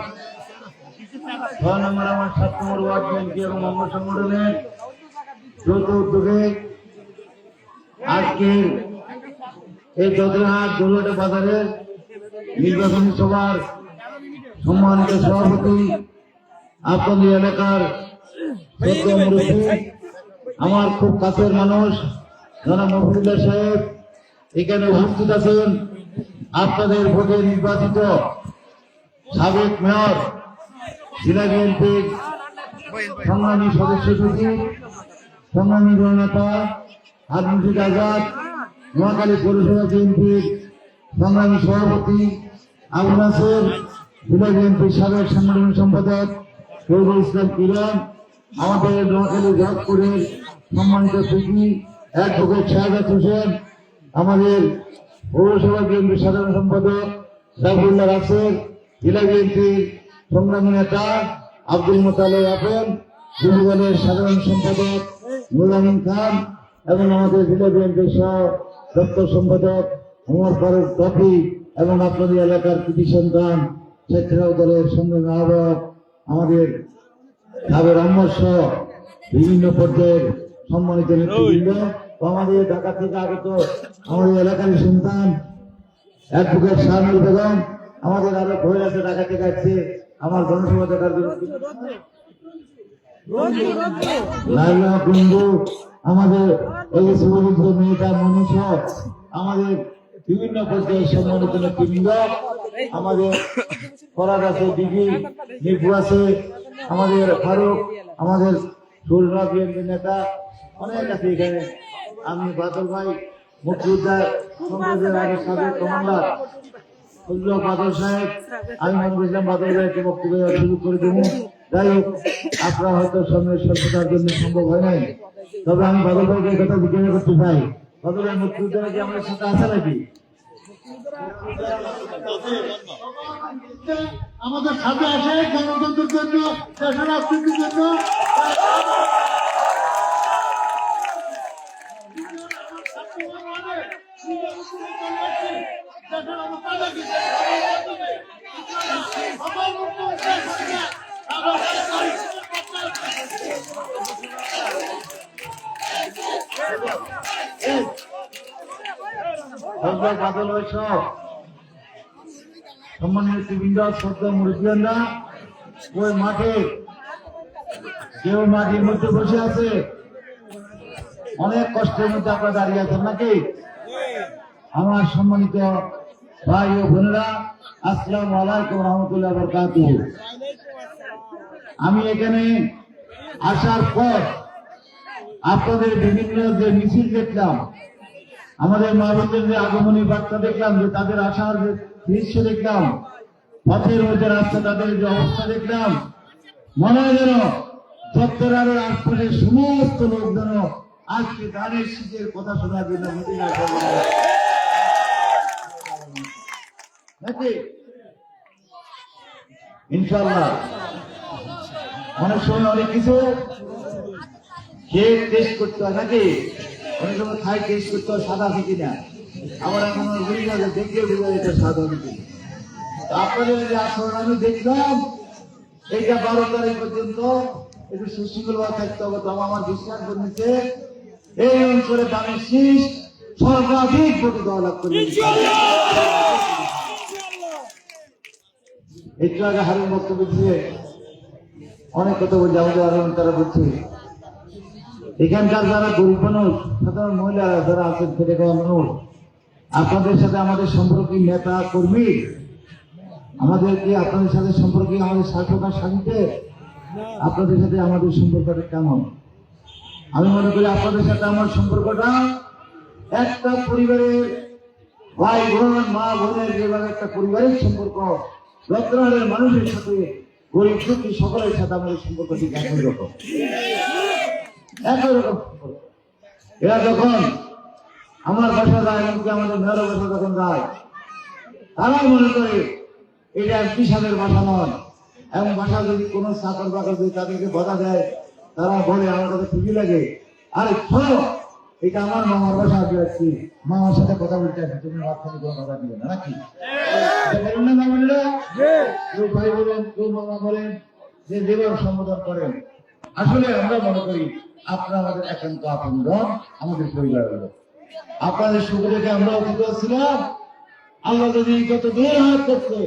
6 নম্বর আমার 7 নম্বর ওয়ার্ড বিএনপি এবং অঙ্গ সংগঠনের যৌথ উদ্যোগে আজকে এই চৌধুরীহাট দৌলতে বাজারের নির্বাচনী সভার সম্মানিত সভাপতি, আপনাদের এলাকার সত্য মুরব্বী, আমার খুব কাছের মানুষ জনাব মফিজুল্লাহ সাহেব এখানে উপস্থিত আছেন। আপনাদের ভোটে নির্বাচিত সাবেক মেয়র, জেলা বিএনপির সংগ্রামী সদস্য সচিব, সংগ্রামী নেতা হারমুর্শিদ আজাদ, নোয়াখালী পৌরসভা বিএনপির সংগ্রামী সভাপতি আবু নাসের, জেলা বিএনপির সাবেক সাংগঠনিক সম্পাদক শহীদুল ইসলাম কিরণ, আমাদের নোয়াখালী জগৎপুরের সম্মানিত শিল্পী অ্যাডভোকেট শাহাদাত হোসেন, আমাদের পৌরসভা বিএনপির সাধারণ সম্পাদক সাইফুল্লাহ রাসেল, জেলা বিএনপির সংগ্রামী নেতা আব্দুল মোতালেব আপন, যুব দলের সাধারণ সম্পাদক নুর আমিন খান এবং আমাদের জেলা বিএনপির সহ দপ্তর সম্পাদক ওমর ফারুক টপি এবং আপনাদের এলাকার কৃতি সন্তান স্বেচ্ছাসেবক দলের সংগ্রামী আহ্বায়ক আমাদের সাবের আহমদ সহ বিভিন্ন পর্যায়ের সম্মানিত নেতৃবৃন্দ ও আমাদের ঢাকা থেকে আগত আমাদের এলাকার সন্তান অ্যাডভোকেট শাহনুর বেগম, আমাদের আরো ভয় আছে ঢাকা থেকে আসছে আমার জনসভা দেখার জন্য, লাইলা কুন্ডু, আমাদের এই সুবলিত মেয়েটা মনীষ, আমাদের বিভিন্ন পর্যায়ের সম্মানিত নেতৃবৃন্দ, আমাদের ফরাদ আছে, দিঘি নিপু আছে, আমাদের ফারুক, আমাদের সুরনা বিএনপি নেতা অনেক আছে এখানে। আমি বাদল ভাই মুক্তিযোদ্ধা সংসদের আগে সাবেক কমান্ডার ফজলুল বাদল সাহেব, আমি মনে করছিলাম বাদল ভাইকে বক্তব্য শুরু করে দেবো। যাই হোক, আপনারা হয়তো সামনের স্বল্পতার জন্য সম্ভব হয় নাই, তবে আমি বাদল ভাইকে এই কথা জিজ্ঞাসা করতে চাই, বাদল ভাই মুক্তিযোদ্ধারা কি আমাদের সাথে আছে নাকি? আমাদের সাথে আসে গণতন্ত্রের জন্য, দেশের রাজনীতির জন্য। বাদল ভাই সব সম্মানীয় নেতৃবৃন্দ, শ্রদ্ধা মুরব্বিয়ানরা, ওই মাঠে কেউ মাটির মধ্যে বসে আছে, অনেক কষ্টের মধ্যে আপনারা দাঁড়িয়ে আছেন নাকি? আমার সম্মানিত ভাই ও বোনেরা, আসসালামু আলাইকুম রহমতুল্লাহ বারাকাতুহু। আমি এখানে আসার পর আপনাদের বিভিন্ন যে মিছিল দেখলাম, আমাদের মা বোনদের যে আগমনী বার্তা দেখলাম, যে তাদের আসার যে দৃশ্য দেখলাম, পথের মধ্যে রাস্তা তাদের যে অবস্থা দেখলাম, মনে হয় যেন চত্বরের আশপাশের সমস্ত লোক যেন আজকে ধানের শীতের কথা শোনার জন্য মদিনা নাকি? ইনশাআল্লাহ অনেক সময় অনেক কিছু খেয়ে টেস্ট করতে হয় নাকি? অনেক সময় খাই টেস্ট করতে হয় সাদা আছে কিনা, আবার এখন দেখে বোঝা এটা সাদা হবে কিনা। আপনাদের যে আসন আমি দেখলাম, এইটা 12 তারিখ পর্যন্ত একটু সুশৃঙ্খলভাবে থাকতে হবে। তো আমার বিশ্বাস জন্মেছে এই অঞ্চলে ধানের শীষ সর্বাধিক ভোটে দেওয়া লাভ করবে। একটু আগে হারুন বক্তব্য দিয়ে অনেক কথা বলছে, আমাদের আরো তারা বলছে এখানকার যারা গরিব মানুষ, সাধারণ মহিলারা যারা আছেন, খেটে খাওয়া মানুষ, আপনাদের সাথে আমাদের সম্পর্কে নেতা কর্মী, আমাদেরকে আপনাদের সাথে সম্পর্কে আমাদের শাসক আর শাসিতের আপনাদের সাথে আমাদের সম্পর্কটা কেমন? আমি মনে করি আপনাদের সাথে আমার সম্পর্কটা একটা পরিবারের ভাই বোন, মা বোনের যেভাবে একটা পারিবারিক সম্পর্ক, রত্নাহারের মানুষের সাথে গরিব দুঃখী সকলের সাথে আমাদের সম্পর্ক ঠিক একই রকম, একই রকম। এরা যখন আমার বাসা যায়, এমনকি আমাদের মেয়ের বাসা যখন যায়, তারাও মনে করে এটা এমপি সাহেবের বাসা নয়। এবং বাসা যদি কোনো চাকর বাকর যদি তাদেরকে বাধা দেয়, তারা বলে আমার কাছে খুশি লাগে, আরে শোনো এটা আমার মামার বাসা আসবে, আসছি মামার সাথে কথা বলতে আসছি, তুমি মাঝখানে কোনো কথা দিবে না নাকি? বলেন না মামুনিরা, কেউ ভাই বলেন, কেউ মামা বলেন, যে যেভাবে সম্বোধন করেন। আসলে আমরা মনে করি আপনারা আমাদের একান্ত আপনজন, আমাদের পরিবারের লোক। আপনাদের সুখ দেখে আমরা অভিজ্ঞ ছিলাম। আল্লাহ যদি যত দূর হাত করছে,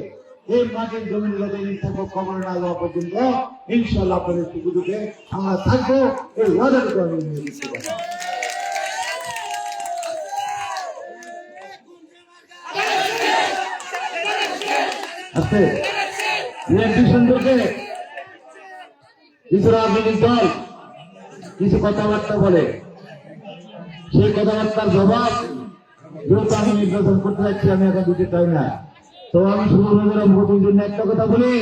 এই মাটির জমি যতদিন থাকবো, খবর না যাওয়া পর্যন্ত ইনশাল্লাহ আপনাদের সুখ দুঃখে আমরা থাকবো, এই ওয়াদাটুকু আমি নিয়ে দিচ্ছি। আজকে বিএনপি সম্পর্কে কিছু রাজনৈতিক দল কিছু কথাবার্তা বলে, সেই কথাবার্তার জবাব যেহেতু আমি নির্বাচন করতে যাচ্ছি, আমি এখন দিতে চাই না। তো আমি শুভেচ্ছা ভোটের জন্য একটা কথা বলি,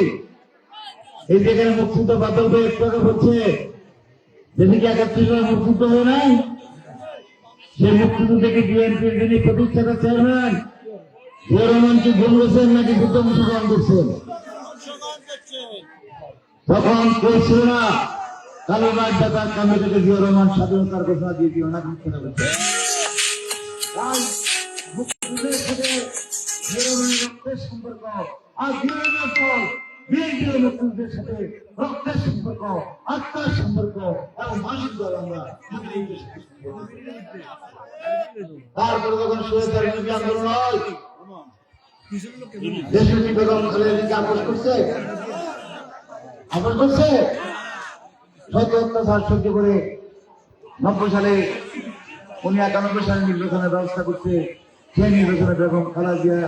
এই যেখানে মুক্তিযোদ্ধা বাদল ভাই একটু আগে বলছে যেদিকে 31 জন মুক্তিযুদ্ধ হয়ে নাই, সেই মুক্তিযুদ্ধ থেকে বিএনপির যিনি প্রতিষ্ঠাতা চেয়ারম্যান জিয়াউর রহমানকে ভুল গেছেন নাকি যুদ্ধ অংশগ্রহণ করছেন? তখন কেউ ছিল না কালোবাগ ডাকার কামে থেকে জিয়াউর রহমান স্বাধীনতার ঘোষণা দিয়ে দিও না ঘোষণা করছে। তাই মুক্তিযুদ্ধের সাথে জিয়াউর রহমানের রক্তের সম্পর্ক আর জিয়াউর রহমান দল বিএনপির মুক্তিযুদ্ধের সাথে রক্তের সম্পর্ক, আত্মার সম্পর্ক এবং মানসিক দল আমরা। তারপরে যখন স্বৈরাচারী আন্দোলন হয়, দেশনেত্রী বেগম খালেদা জিয়াকে আপোষ করছে, শত অত্যাচার সহ্য করে 90 সালে উনি 91 সালে নির্বাচনের ব্যবস্থা করছে। সেই নির্বাচনে বেগম খালেদা জিয়া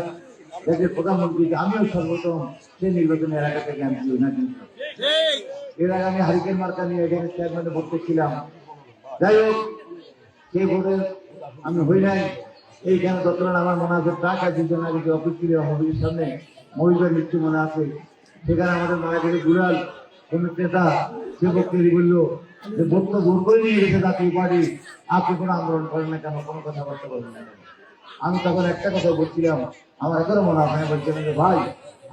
দেশের প্রধানমন্ত্রী, আমিও সর্বপ্রথম সেই নির্বাচনে এলাকা থেকে আমি নাকি এর আগে আমি হারিকেন মার্কা নিয়ে এখানে চেয়ারম্যানে ভোট ছিলাম। যাই হোক, সেই ভোটে আমি হই নাই। এইখানে যতক্ষণ আমার মনে আছে টাকা দুজন আগে যে অফিস ছিল অফিসের সামনে মহিলার মৃত্যু মনে আছে, সেখানে আমাদের মায়াগের গুড়াল কোন নেতা সে বক্তব্য বললো যে ভোট তো দূর করে নিয়ে গেছে জাতীয় পার্টি, আপনি কোনো আন্দোলন করেন না কেন, কোনো কথাবার্তা বলেন না কেন? আমি তখন একটা কথা বলছিলাম, আমার এখনো মনে হয় বলছিলাম যে ভাই,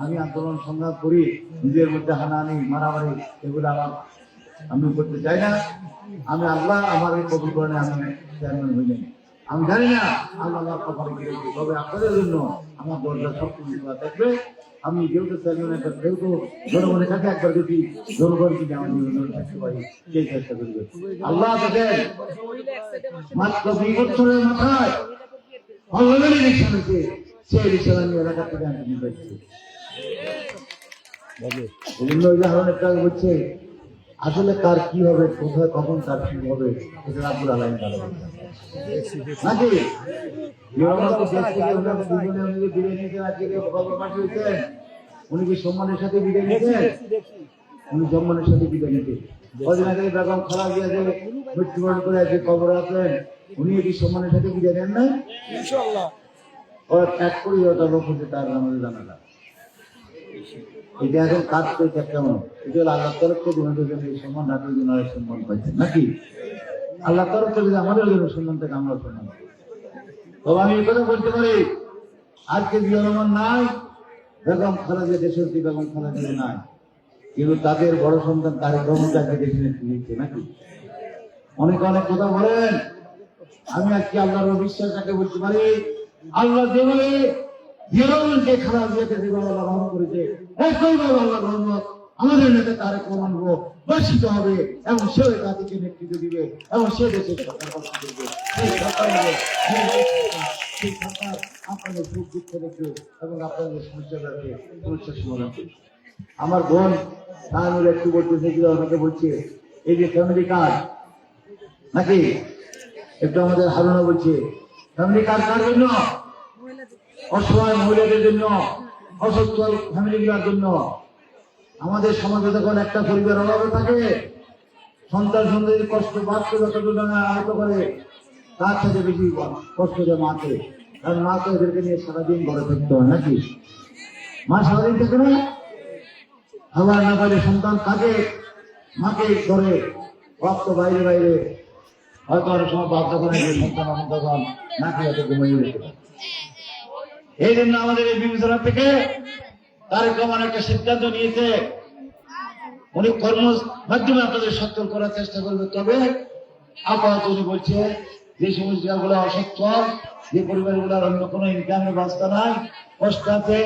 আমি আন্দোলন সংগ্রাম করি, নিজের মধ্যে হানাহানি মারামারি এগুলো আমি করতে চাই না। আমি আল্লাহ আমার এই কবুল করেন, আমি চেয়ারম্যান হই নাই। আমি জানি না আল্লাহ কপালে কি রেখেছে, তবে আপনাদের জন্য আমার দরজা সবসময় খোলা থাকবে। আমি যেহেতু চেয়ারম্যান একটা, যেহেতু জনগণের কাছে একবার যদি জনগণ কি আমার নিবেদন থাকতে পারি, সেই চেষ্টা করবে। আল্লাহ তাদের মাত্র 2 বছরের মাথায় পার্লামেন্ট ইলেকশন হয়েছে, সেই ইলেকশন আমি এলাকা থেকে আমি নির্বাচিত। বিভিন্ন উদাহরণ একটা হচ্ছে, আসলে কার কি হবে, কোথায় কখন কার কি হবে, এটা রাব্বুল আলামিন ভালো জানেন। নাকি উনি কি সম্মানের সাথে বিদায় নিতেন? উনি সম্মানের সাথে বিদায় নিতেন। কদিন আগে বেগম খালেদা জিয়া যে মৃত্যুবরণ করে যে কবর আছেন, উনি কি সম্মানের সাথে বিদায় নেন না? ইনশাআল্লাহ ত্যাগ করি ওটা লোক হচ্ছে, তার আমাদের জানা না। এটা এখন কাজ করছে কেমন, এটা হলো আল্লাহ তরফ থেকে ওনাদের জন্য সম্মান রাখার জন্য সম্মান পাইছেন নাকি? আল্লাহ তরফ থেকে আমাদের জন্য সম্মান থেকে আমরা সম্মান পাই। তবে আমি এই কথা বলতে পারি, আজকে জিয়াউর রহমান নাই, বেগম খালেদা দেশনেত্রী বেগম খালেদা জিয়া নাই, কিন্তু তাদের বড় সন্তান তারেক রহমান তাকে দেশনেত্রী নিচ্ছে নাকি? অনেক অনেক কথা বলেন। আমি আজকে আল্লাহর বিশ্বাস তাকে বলতে পারি, আল্লাহ যেভাবে জিয়াউর রহমানকে খালেদা জিয়াকে যেভাবে আল্লাহ রহম করেছে, একইভাবে আল্লাহ রহমত আমাদের নেতা তারেক রহমান বর্ষিত হবে এবং সে তাদেরকে নেতৃত্ব দিবে এবং সে দেশের সরকার গঠন করবে। সেই সরকার আপনাদের সুখ দুঃখ দেখবে এবং আপনাদের সমস্যা দেখবে, সমস্যার সমাধান করবে। আমার বোন তাহলে একটু বলতেছে, অনেকে বলছে এই যে ফ্যামিলি কার্ড নাকি, একটু আমাদের হারুনা বলছে ফ্যামিলি কার্ড কার জন্য? অসহায় মহিলাদের জন্য, অসচ্ছল ফ্যামিলি গুলার জন্য। আমাদের সমাজে যখন একটা পরিবার অভাবে থাকে, সন্তান সন্তানের কষ্ট বাড়তে যতটা আহত করে, তার সাথে বেশি কষ্ট দেয় মাকে, কারণ মা তো এদেরকে নিয়ে সারাদিন ঘরে থাকতে হয় নাকি? মা সারাদিন থাকে না, খাবার না পাইলে সন্তান থাকে, মাকে ধরে রক্ত বাইরে বাইরে, হয়তো অনেক সময় বাপ যখন সন্তান অনেক তখন নাকি হয়তো ঘুমিয়ে যেতে পারে। এই জন্য আমাদের এই বিবেচনা থেকে তারেক রহমান একটা সিদ্ধান্ত নিয়েছে, উনি কর্ম মাধ্যমে আপনাদের সচ্ছল করার চেষ্টা করবে। তবে আপাতত উনি বলছে যে সমস্ত জায়গাগুলো অসচ্ছল, যে পরিবারগুলোর অন্য কোনো ইনকামের ব্যবস্থা নাই, কষ্ট আছে,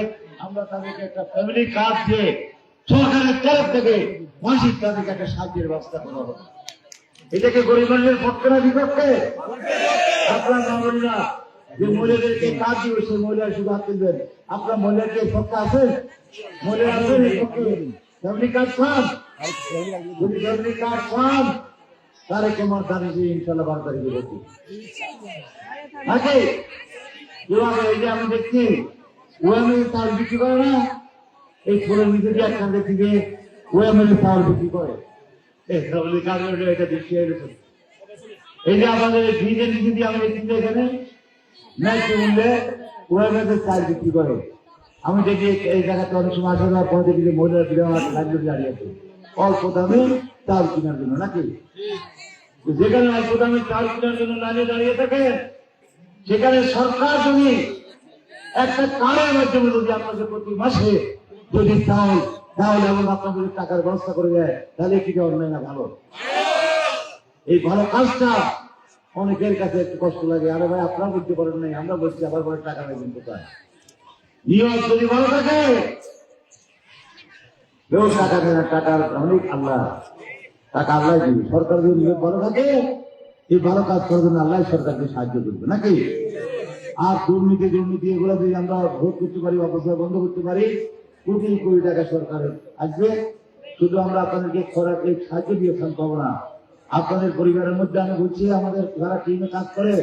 আমরা তাদেরকে একটা ফ্যামিলি কার্ড দিয়ে সরকারের তরফ থেকে মাসিক তাদেরকে একটা সাহায্যের ব্যবস্থা করা হবে। এটাকে গরিব মানুষের পক্ষে না বিপক্ষে? আপনার মামলা যে মহিলাদেরকে কাজ দিবে, সেই মহিলার শুধু হাত তুলবেন। আপনার মহিলাকে পক্ষে আছেন? মহিলা আছেন এই পক্ষে? ফ্যামিলি কার্ড পান? যদি ফ্যামিলি কার্ড পান, তারেক রহমান তাদেরকে ইনশাল্লাহ 12 তারিখে দেখি নাকি? কিভাবে এই যে আমি দেখছি ওএমএল চাল বিক্রি করে না, এই ফোনের নিচে দিয়ে একখান দেখছি যে ওএমএল চাল বিক্রি করে। এই ফ্যামিলি কার্ড এটা দেখি এই যে আমাদের ফ্রিজের নিচে দিয়ে আমরা দেখছি এখানে ন্যায্য মূল্যে ওএমএল চাল বিক্রি করে। আমি দেখি এই জায়গাতে অনেক সময় আসা যাওয়ার পরে দেখি যে মহিলার বিরাট লাইন দাঁড়িয়ে আছে অল্প দামে চাল কেনার জন্য নাকি? যেখানে গুদামে চাল কেনার জন্য লাইনে দাঁড়িয়ে থাকেন, সেখানে সরকার যদি একটা কার্ডের মাধ্যমে যদি আপনাদের প্রতি মাসে যদি চাল তাহলে এবং আপনাদের টাকার ব্যবস্থা করে দেয়, তাহলে কি অন্যায় না ভালো? এই ভালো কাজটা অনেকের কাছে একটু কষ্ট লাগে। আরে ভাই আপনারা বুঝতে পারেন নাই, আমরা বলছি আবার পরে টাকা নেবেন কোথায়? নিয়ত যদি ভালো থাকে, কেউ টাকা দেয় না, টাকার অনেক আল্লাহ, টাকা আল্লাহ দিবে। সরকার যদি নিয়ত ভালো থাকে, এই ভালো কাজ করার জন্য আল্লাহ সরকারকে সাহায্য করবে নাকি? আর দুর্নীতি এগুলো যদি আমরা ভোট করতে পারি, অপচয় বন্ধ করতে পারি, কোটি কোটি টাকা সরকারের আসবে। শুধু আমরা আপনাদেরকে খরচ সাহায্য দিয়ে পাবো না, আপনাদের পরিবারের মধ্যে আমি বলছি, আমাদের যারা টিমে কাজ করে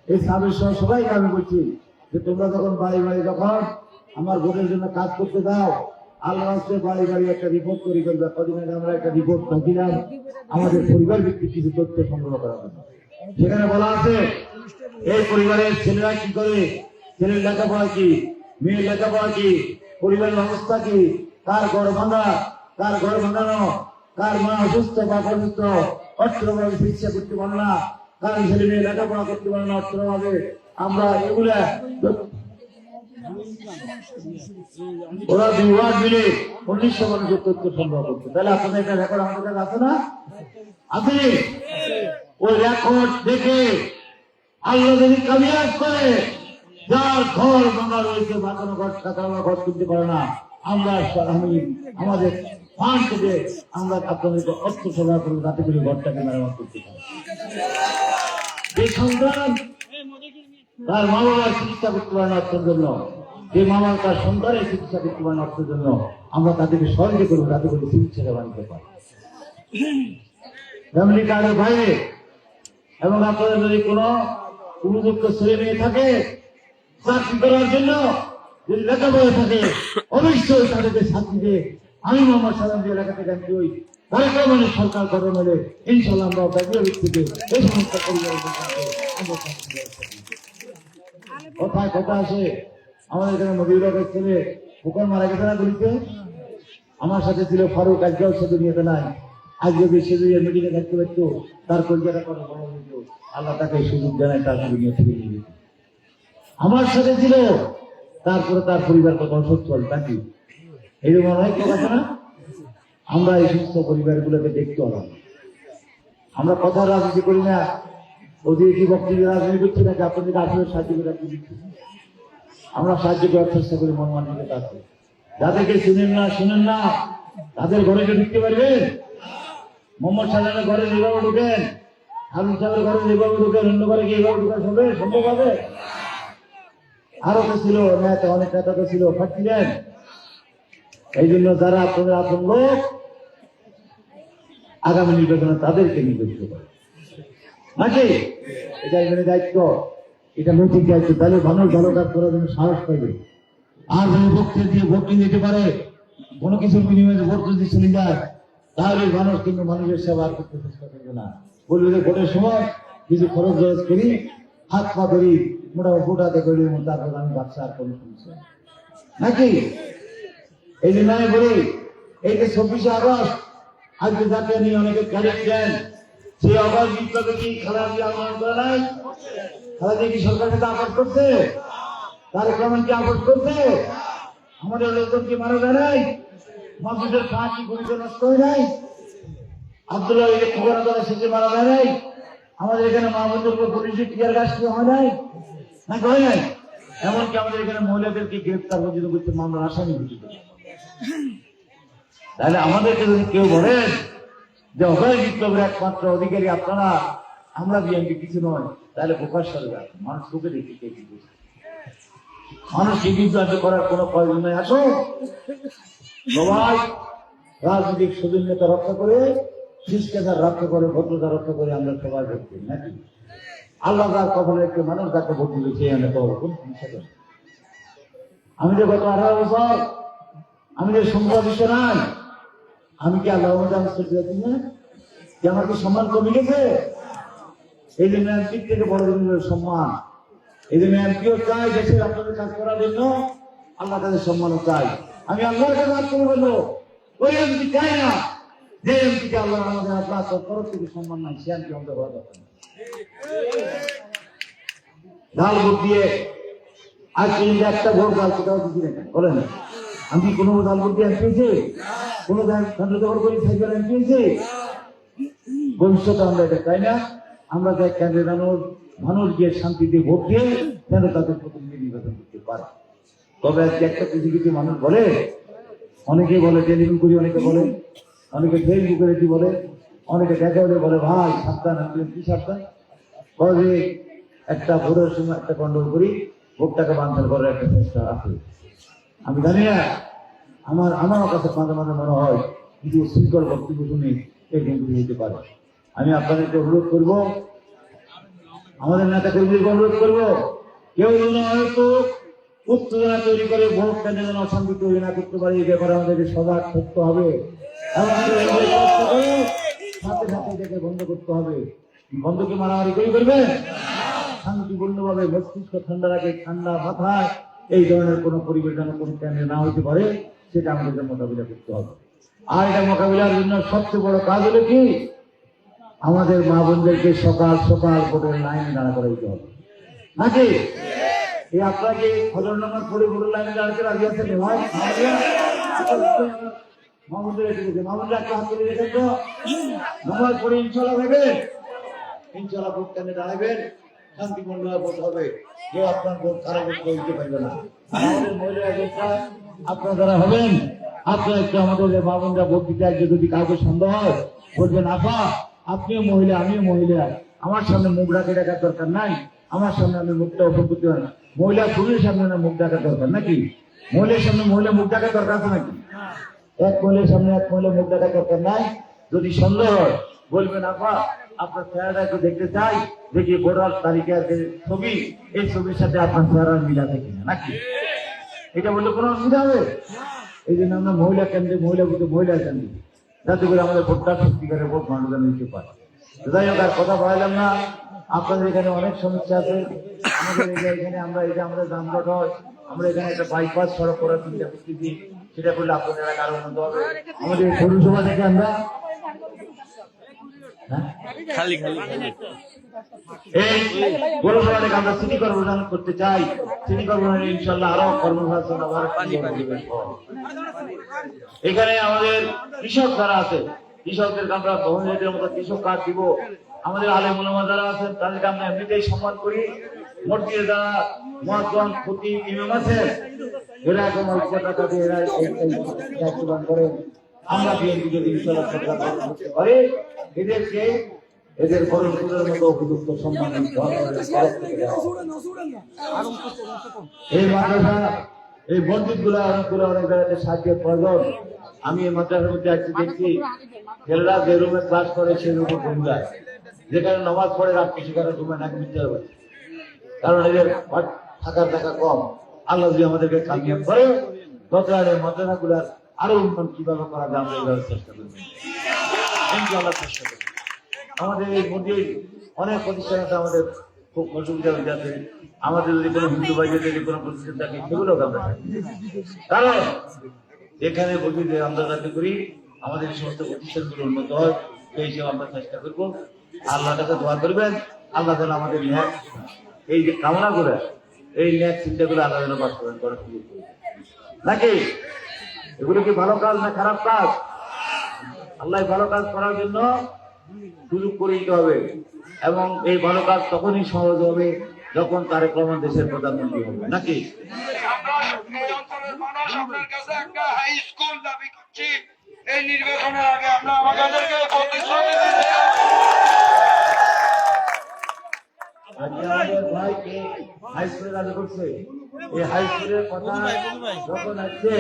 এই সাবেক সহ সবাইকে আমি বলছি যে তোমরা যখন বাড়ি যখন আমার ভোটের জন্য কাজ করতে দাও, আল্লাহ বাড়ি একটা রিপোর্ট তৈরি করবে। কদিন আগে আমরা একটা রিপোর্ট পাঠিয়েছিলাম আমাদের পরিবার ভিত্তিক কিছু তথ্য সংগ্রহ করার জন্য। সেখানে বলা আছে এই পরিবারের ছেলেরা কি করে, ছেলের লেখাপড়া কি, মেয়ের লেখাপড়া কি, পরিবারের অবস্থা কি, কার ঘর ভাঙা, কার ঘর ভাঙানো, কার মা অসুস্থ বা অসুস্থ, অর্থভাবে চিকিৎসা করতে পারে না, কার ছেলে মেয়ে লেখাপড়া করতে পারে না অর্থভাবে। আমরা এগুলা ওরা 2 ওয়ার্ড মিলে 1900 মানুষের তথ্য সংগ্রহ করছে। তাহলে আপনাদের একটা রেকর্ড আমাদের কাছে আছে না? আছে। ওই রেকর্ড দেখে আল্লাহ যদি কামিয়াব করে, যার ঘর ভাঙা রয়েছে, বাঁচানো ঘর কাটানো ঘর তুলতে পারে না, আমরা আমাদের ফান্ড থেকে আমরা আপনাদেরকে অর্থ সরবরাহ করবো, যাতে করে ঘরটাকে মেরামত করতে পারি। এই সন্তান তার মা বাবার চিকিৎসা করতে পারে না অর্থের জন্য, যে মামা তার সন্তানের চিকিৎসা করতে পারে না অর্থের জন্য, আমরা তাদেরকে সহযোগিতা করবো, যাতে করে চিকিৎসাটা বানিতে পারি। ফ্যামিলি কার্ডের বাইরে এবং আপনাদের যদি কোনো উপযুক্ত ছেলে মেয়ে থাকে চাকরি করার জন্য, যদি লেখাপড়া থাকে, অবশ্যই তাদেরকে চাকরিতে আমি মোহাম্মদ সালাম দিয়ে লেখা থেকে আমি ওই মানে সরকার গঠন হলে ইনশাল্লাহ আমরা ব্যাগের ভিত্তিতে এই সমস্ত পরিবারের কথায় কথা আসে। আমাদের এখানে মদিউরের ছেলে ফুকন মারা গেছে না গুলিতে, আমার সাথে ছিল ফারুক, আজকেও সাথে নিয়ে নাই। আজ যদি সে যদি মিটিংয়ে থাকতে পারতো, তার কলকাতা কথা বলা হইত, আল্লাহ তাকে সুযোগ জানায়, তার দুনিয়া থেকে নিয়ে যেত। আমার সাথে ছিল, তারপরে তার পরিবার কত অসচ্ছল নাকি এইরকম অনেক লোক আছে না? আমরা এই সমস্ত পরিবারগুলোকে দেখতে হবে। আমরা কথা রাজনীতি করি না, ওদের কি বক্তব্য রাজনীতি করছি নাকি আপনাদেরকে আসলে সাহায্য করে দিচ্ছি? আমরা সাহায্য করার চেষ্টা করি মন মানসিকতা আছে। যাদেরকে শুনেন না তাদের ঘরে ঢুকতে পারবেন। মোহাম্মদ সালামের ঘরে যেভাবে ঢুকেন, হারুন সাহেবের ঘরে যেভাবে ঢুকেন, অন্য ঘরে কি এইভাবে ঢুকা সম্ভব হবে? আরো তো ছিল নেতা, অনেক নেতা তো ছিল, ফাটছিলেন। এই জন্য যারা আপনাদের আপন লোক, আগামী নির্বাচনে তাদেরকে নির্বাচিত করে নাকি? এটা এখানে দায়িত্ব, এটা নৈতিক দায়িত্ব। তাহলে মানুষ ভালো কাজ করার জন্য সাহস পাইবে। আর যদি ভোটকে দিয়ে ভোট নিয়ে যেতে পারে, কোনো কিছুর বিনিময়ে ভোট যদি চলে যায়, তাহলে মানুষ কিন্তু মানুষের সেবা করতে চেষ্টা করবে না। বলবে যে ভোটের সময় কিছু খরচ করি, হাত পা ধরি, মোটামুটি ভোটাতে করি, তারপর আমি বাচ্চা আর কোনো সমস্যা নাকি? এই জন্য আমি বলি, এই যে 26শে আগস্ট আজকে যাকে নিয়ে অনেকে ক্যারেক্ট দেন, সেই অবাধ বিপ্লবে কি খালাদি আহ্বান করে নাই? খালাদি কি সরকারের কাছে আহ্বান করছে? তারেক রহমান কি আহ্বান করছে? আমাদের লোকজন কি মারা যায় নাই? মসজিদের কাজ কি পরিচয় নষ্ট হয়ে যায়? আব্দুল্লাহ খবর দ্বারা শেষে মারা যায় নাই? আমাদের এখানে মাহমুদের উপর পুলিশের টিয়ার গাছ কি হয় নাই নাকি হয় নাই? এমনকি আমাদের এখানে মহিলাদেরকে গ্রেফতার পর্যন্ত করতে মামলার আসামি ঘোষিত। তাহলে আমাদেরকে যদি কেউ বলেন যে অভয় বিপ্লবের একমাত্র অধিকারী আপনারা, আমরা বিএনপি কিছু নয়, তাহলে প্রকাশ সরকার মানুষ চোখে দেখতে মানুষ বিপ্লব করার কোন প্রয়োজন নেই। আসো সবাই রাজনৈতিক সৌজন্যতা রক্ষা করে, শিষ্টাচার রক্ষা করে, ভদ্রতা রক্ষা করে আমরা সবাই ভোট করি নাকি? আল্লাহ তার কপালে একটি মানুষ যাকে ভোট দিবে সেই আমি তো কোন সমস্যা করি। আমি যে গত 18 বছর আমি যে সম্পাদিত নাই, আমি কি আল্লাহ না যে আমার কি সম্মান কমে গেছে? এই জন্য এমপির থেকে বড় জনের সম্মান, এই জন্য এমপিও চাই দেশের আপনাদের কাজ করার জন্য, আল্লাহ তাদের সম্মানও চাই। আমি আল্লাহর কাছে হাত করে বলবো, ওই এমপি চাই না যে এমপিকে আল্লাহ আমাদের আল্লাহ তরফ থেকে সম্মান নাই সে এমপি আমাদের হওয়া দরকার না। ঢাল ভোট দিয়ে আজ পর্যন্ত একটা ভোট ডাল কোথাও দিচ্ছি না বলেন, আমি কোনো ডাল ভোট দিয়ে পেয়েছি, কোনো কেন্দ্র করে থাকবেন আমি পেয়েছি। ভবিষ্যতে আমরা এটা চাই না, আমরা চাই কেন্দ্রের মানুষ গিয়ে শান্তিতে ভোট দিয়ে যেন তাদের প্রতিনিধি নির্বাচন করতে পারে। তবে আজকে একটা কিছু কিছু মানুষ বলে, অনেকে বলে টেলিফোন করি, অনেকে বলে, অনেকে ফেসবুকে রেখি বলে, অনেকে দেখা হলে বলে ভাই সাবধান, কি সাবধান যে একটা ভোটের সময় একটা কন্ট্রোল করি, ভোটটাকে বাঞ্চাল করার একটা চেষ্টা আছে। আমি জানি না, আমার কাছে মাঝে মাঝে মনে হয় কিছু শৃঙ্খল বক্তব্য শুনে এরকম কিছু হতে পারে। আমি আপনাদেরকে অনুরোধ করব, আমাদের নেতা কর্মীদেরকে অনুরোধ করব, কেউ যেন হয়তো উত্তেজনা তৈরি করে ভোট কেন্দ্রে যেন অশান্তি তৈরি না করতে পারে, এই ব্যাপারে আমাদেরকে সজাগ থাকতে হবে। সাথে সাথে এটাকে বন্ধ করতে হবে। বন্ধ কি মারামারি করবে? শান্তিপূর্ণভাবে মস্তিষ্ক ঠান্ডা রাখে, ঠান্ডা মাথায় এই ধরনের কোনো পরিবেশ যেন কোনো কেন্দ্রে না হতে পারে, সেটা আমাদেরকে মোকাবিলা করতে হবে। আর এটা মোকাবিলার জন্য সবচেয়ে বড় কাজ হলো কি, আমাদের মা বোনদেরকে সকাল সকাল ভোটের লাইনে দাঁড়া করাইতে হবে, নাকি? এই আপনাকে ফজর নামাজ পড়ে ভোটের লাইনে দাঁড়াতে রাজি আছেন? মামুনদের মামুনরা একটা হাত তুলে রেখেন তো, নামাজ পড়ে ইনশাল্লাহ ভেবে ইনশাল্লাহ ভোট কেন্দ্রে দাঁড়াবেন, শান্তিপূর্ণভাবে ভোট হবে, কেউ আপনার ভোট খারাপ করতে দিতে পারবে না। আমাদের মহিলারা আপনারা যারা হবেন, আপনারা একটু আমাদের মামুনরা ভোট দিতে আসবে, যদি কাউকে সন্দেহ হয় বলবেন আপা আপনিও মহিলা আমিও মহিলা, আমার সামনে মুখ ঢাকে রাখার দরকার নাই, আমার সামনে আমি মুখটা ওপেন করতে পারি না। মহিলা পুরুষের সামনে না মুখ ঢাকার দরকার নাকি? মহিলার সামনে মহিলা মুখ ঢাকার দরকার আছে নাকি? এক মহিলার সামনে এক মহিলা মুখ ঢাকার দরকার নাই। যদি সন্দেহ হয় বলবেন আপা আপনার চেহারাটা একটু দেখতে চাই, দেখি ভোটার তালিকার যে ছবি, এই ছবির সাথে আপনার চেহারার মিল আছে কিনা, নাকি? এটা বললে কোনো অসুবিধা হবে? এই জন্য আমরা মহিলা কেন্দ্রে মহিলা বুঝে মহিলা কেন্দ্রে, যাতে করে আমাদের ভোটটা সত্যিকারের ভোট মানুষ নিতে পারে। যাই হোক আর কথা বললাম না, আপনাদের এখানে অনেক সমস্যা আছে। আমাদের এখানে আমরা এই যে আমাদের যানজট হয়, আমরা এখানে একটা বাইপাস সড়ক করার চিন্তা করতেছি, সেটা করলে আপনাদের এলাকা আরো উন্নত হবে। আমাদের পৌরসভা থেকে আমরা খালি খালি এই পৌরসভা থেকে আমরা সিটি কর্পোরেশন করতে চাই। সিটি কর্পোরেশন ইনশাল্লাহ আরো কর্মসংস্থান আবার এখানে আমাদের কৃষক যারা আছে, কৃষকদেরকে আমরা বহুদের মতো কৃষক কার্ড দিব। আমাদের আলেম ওলামা যারা আছেন তাদেরকে আমরা এমনিতেই সম্মান করি। মসজিদে যারা মুয়াজ্জিন খতিব ইমাম আছে, এরা একদম অল্প টাকা দিয়ে এরা দায়িত্ববান করেন। আমরা বিএনপি যদি ইনশাআল্লাহ সরকার করতে পারি, এদেরকে এদের পরস্পরের মতো উপযুক্ত সম্মান দিতে হবে। এই মাদ্রাসা এই মসজিদ গুলা অনেকগুলো অনেক জায়গাতে সাহায্যের প্রয়োজন। আমি এই মাদ্রাসার মধ্যে একটি দেখছি, ছেলেরা যে রুমে ক্লাস করে সেই রুমে ঘুম যায়, যেখানে নামাজ পড়ে রাখতে সেখানে ঘুমে নাকি মিথ্যা হবে, কারণ এদের থাকার টাকা কম। আল্লাহ যদি আমাদেরকে কামিয়াব করে, ততদিনে মাদ্রাসা গুলার আরো উন্নয়ন কিভাবে করা যায় আমরা এইভাবে চেষ্টা করবো, ইনশাআল্লাহ চেষ্টা করবো। আমাদের এই মন্দির অনেক প্রতিষ্ঠান আছে, আমাদের খুব অসুবিধা হয়ে যাচ্ছে। আমাদের যদি কোনো হিন্দু ভাইদের যদি কোনো প্রতিষ্ঠান থাকে সেগুলো আমরা কারণ এখানে বলি যে আমরা যাতে করি আমাদের সমস্ত প্রতিষ্ঠানগুলো উন্নত হয়, সেই হিসেবে আমরা চেষ্টা করবো। আল্লাহর কাছে দোয়া করবেন, আল্লাহ যেন আমাদের ন্যাক এই যে কামনা করে এই ন্যাক চিন্তা করে আল্লাহ যেন বাস্তবায়ন করার সুযোগ করে, নাকি? এগুলো কি ভালো কাজ না খারাপ কাজ? আল্লাহ ভালো কাজ করার জন্য সুযোগ করে দিতে হবে, এবং এই ভালো কাজ তখনই সহজ হবে যখন তারেক রহমান দেশের প্রধানমন্ত্রী হবে, নাকি? আপনার কাছে একটা হাই স্কুল দাবি করছি, এই নির্বাচনের আগে আপনার আমাদেরকে প্রতিশ্রুতি দিতে ভাইকে হাই স্কুলে রাজি করছে। এই হাই স্কুলের কথা যখন আসছে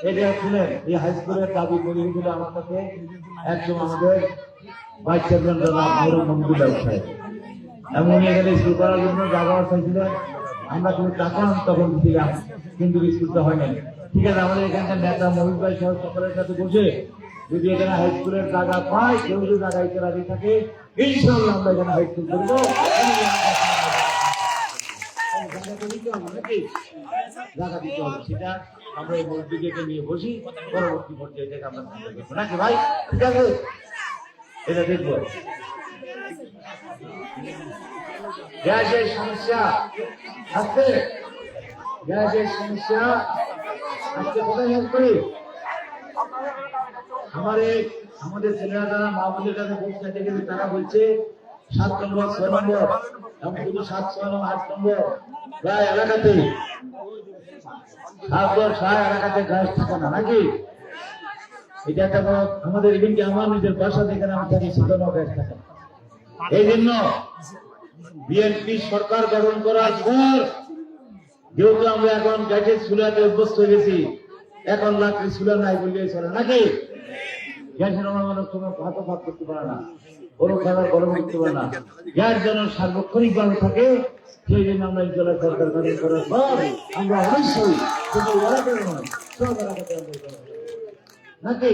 এটা শুনে এই হাই স্কুলের দাবি করে দিল আমার কাছে একদম আমাদের ভাইস চেয়ারম্যান মন্দির ব্যবসায়ী, এমন এখানে স্কুল করার জন্য জায়গা চাইছিলেন। আমরা কিন্তু টাকা তখন দিলাম, কিন্তু স্কুলটা হয় নাই। ঠিক আছে, আমাদের এখানকার নেতা মহিত ভাই সহ সকলের সাথে বসে যদি এখানে হাই স্কুলের জায়গা পাই, কেউ যদি জায়গা দিতে রাজি থাকে, ইনশাআল্লাহ আমরা এখানে হাই স্কুল করবো। জায়গা দিতে হবে নাকি? জায়গা দিতে হবে, সেটা আমরা এই মসজিদকে নিয়ে বসি, পরবর্তী পর্যায়ে থেকে আমরা দেখবো নাকি ভাই? ঠিক আছে, এটা দেখবো। গ্যাসের সমস্যা আসছে, গ্যাসের সমস্যা আজকে কোথায় হেল্প করি? আমাদের ছেলেরা যারা মা বোনের কাছে বলছে দেখেছে, তারা বলছে 7 নম্বর 6 নম্বর এবং শুধু 7, 6 এবং 8 নম্বর প্রায় এলাকাতে 7-6 এলাকাতে গ্যাস থাকে না নাকি? এটা একটা আমাদের ইভেন্টে আমার নিজের বাসা থেকে আমি থাকি, সেখানে গ্যাস থাকে। এই জন্য বিএনপি সরকার গঠন করার পর যেহেতু আমরা এখন গ্যাসের চুলাতে অভ্যস্ত হয়ে গেছি, এখন লাকড়ি চুলা নাই বললেই চলে নাকি? গ্যাসের অনেক সময় ভাতও ভাত করতে পারে না, ওরও খাবার গরম করতে পারে না। গ্যাস যেন সার্বক্ষণিক ভাবে থাকে, সেই জন্য আমরা এই জেলা সরকার গঠন করার পর আমরা অবশ্যই শুধু এলাকার নয়, সব এলাকাতে নাকি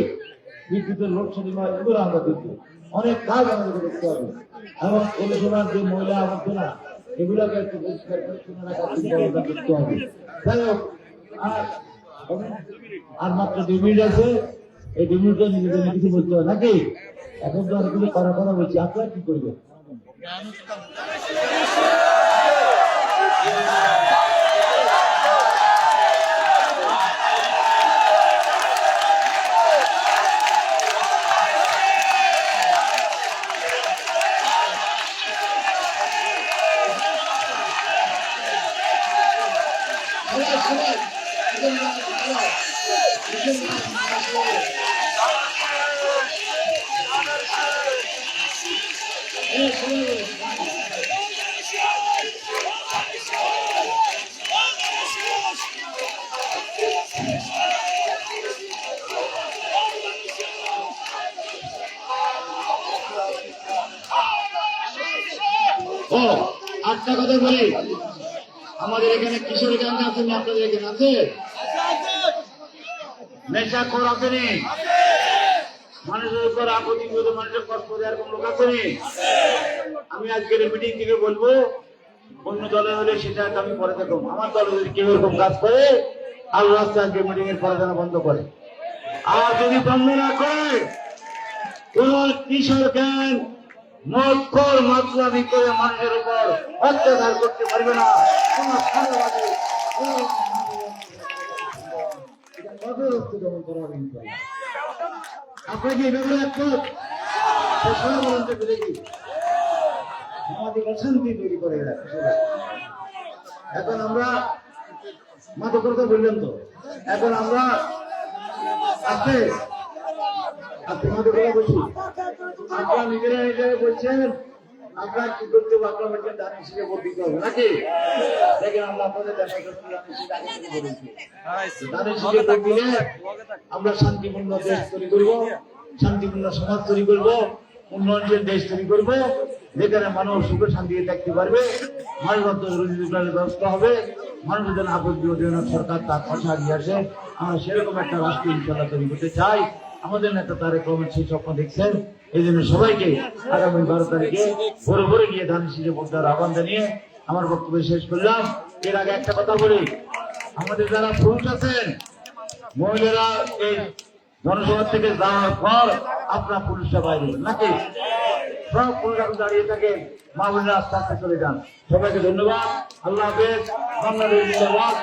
বিদ্যুতের লোডশেডিং হয়, এগুলো আমরা দেখবো। অনেক কাজ আমাদের করতে হবে এবং পৌরসভার যে ময়লা আবর্জনা এগুলোকে একটু পরিষ্কার পরিচ্ছন্ন রাখার চিন্তা ভাবনা করতে হবে। যাই হোক, আর মাত্র 2 মিনিট আছে, এই 2 মিনিটে নিজেদের কিছু বলতে হবে নাকি? এখন তো অনেকগুলো করা বলছি, আপনারা কি করবেন? ও আটটা কথা বলি, আমাদের এখানে কিশোরী গান আছে না? আপনাদের এখানে আছে? নেশাখোর আসেনি? মানুষের উপর আপত্তি করে মানুষের কষ্ট দেওয়ার কোন লোক আসেনি? আমি আজকের মিটিং থেকে বলবো, অন্য দলে হলে সেটা আমি পরে দেখো, আমার দলে যদি কেউ এরকম কাজ করে আল্লাহ আজকে মিটিং এর পরে যেন বন্ধ করে। আর যদি বন্ধ না করে, কোন কিশোর গান মৎখর মাতলামি করে মানুষের উপর অত্যাচার করতে পারবে না। আপনাকে এই ব্যাপারে আমাদের অশান্তি তৈরি করে এখন আমরা মাদকতা বললেন তো, এখন আমরা আজকে মাদকতা বলছি, আপনারা নিজেরা নিজেরা বলছেন আপনার কি করতে হবে, আপনার বলছেন দান হিসেবে ভোট দিতে হবে নাকি? দেখেন আমরা আপনাদের দেখা করছি, আমরা শান্তিপূর্ণ দেশ তৈরি করবো, শান্তিপূর্ণ সমাজ তৈরি করবো, উন্নয়নশীল দেশ তৈরি করবো, যেখানে মানুষ সুখে শান্তিতে থাকতে পারবে, মানুষ রোজগারের ব্যবস্থা হবে, মানুষের যেন আপত্তি সরকার তার কথা নিয়ে আসে। আমরা সেরকম একটা রাষ্ট্র ইনশাল্লাহ তৈরি করতে চাই। আমাদের নেতা তারেক রহমান সেই স্বপ্ন দেখছেন। এই জন্য সবাইকে আগামী 12 তারিখে ভোরে ভোরে গিয়ে ধান শীষে ভোট দেওয়ার আহ্বান জানিয়ে আমার বক্তব্য শেষ করলাম। এর আগে একটা কথা বলি, আমাদের যারা পুরুষ আছেন, মহিলারা এই জনসভা থেকে যাওয়ার পর আপনার পুরুষরা বাইরে নাকি? সব পুরুষরা দাঁড়িয়ে থাকে, মা বোনেরা আস্তে আস্তে চলে যান। সবাইকে ধন্যবাদ, আল্লাহ হাফেজ, বাংলাদেশ জিন্দাবাদ।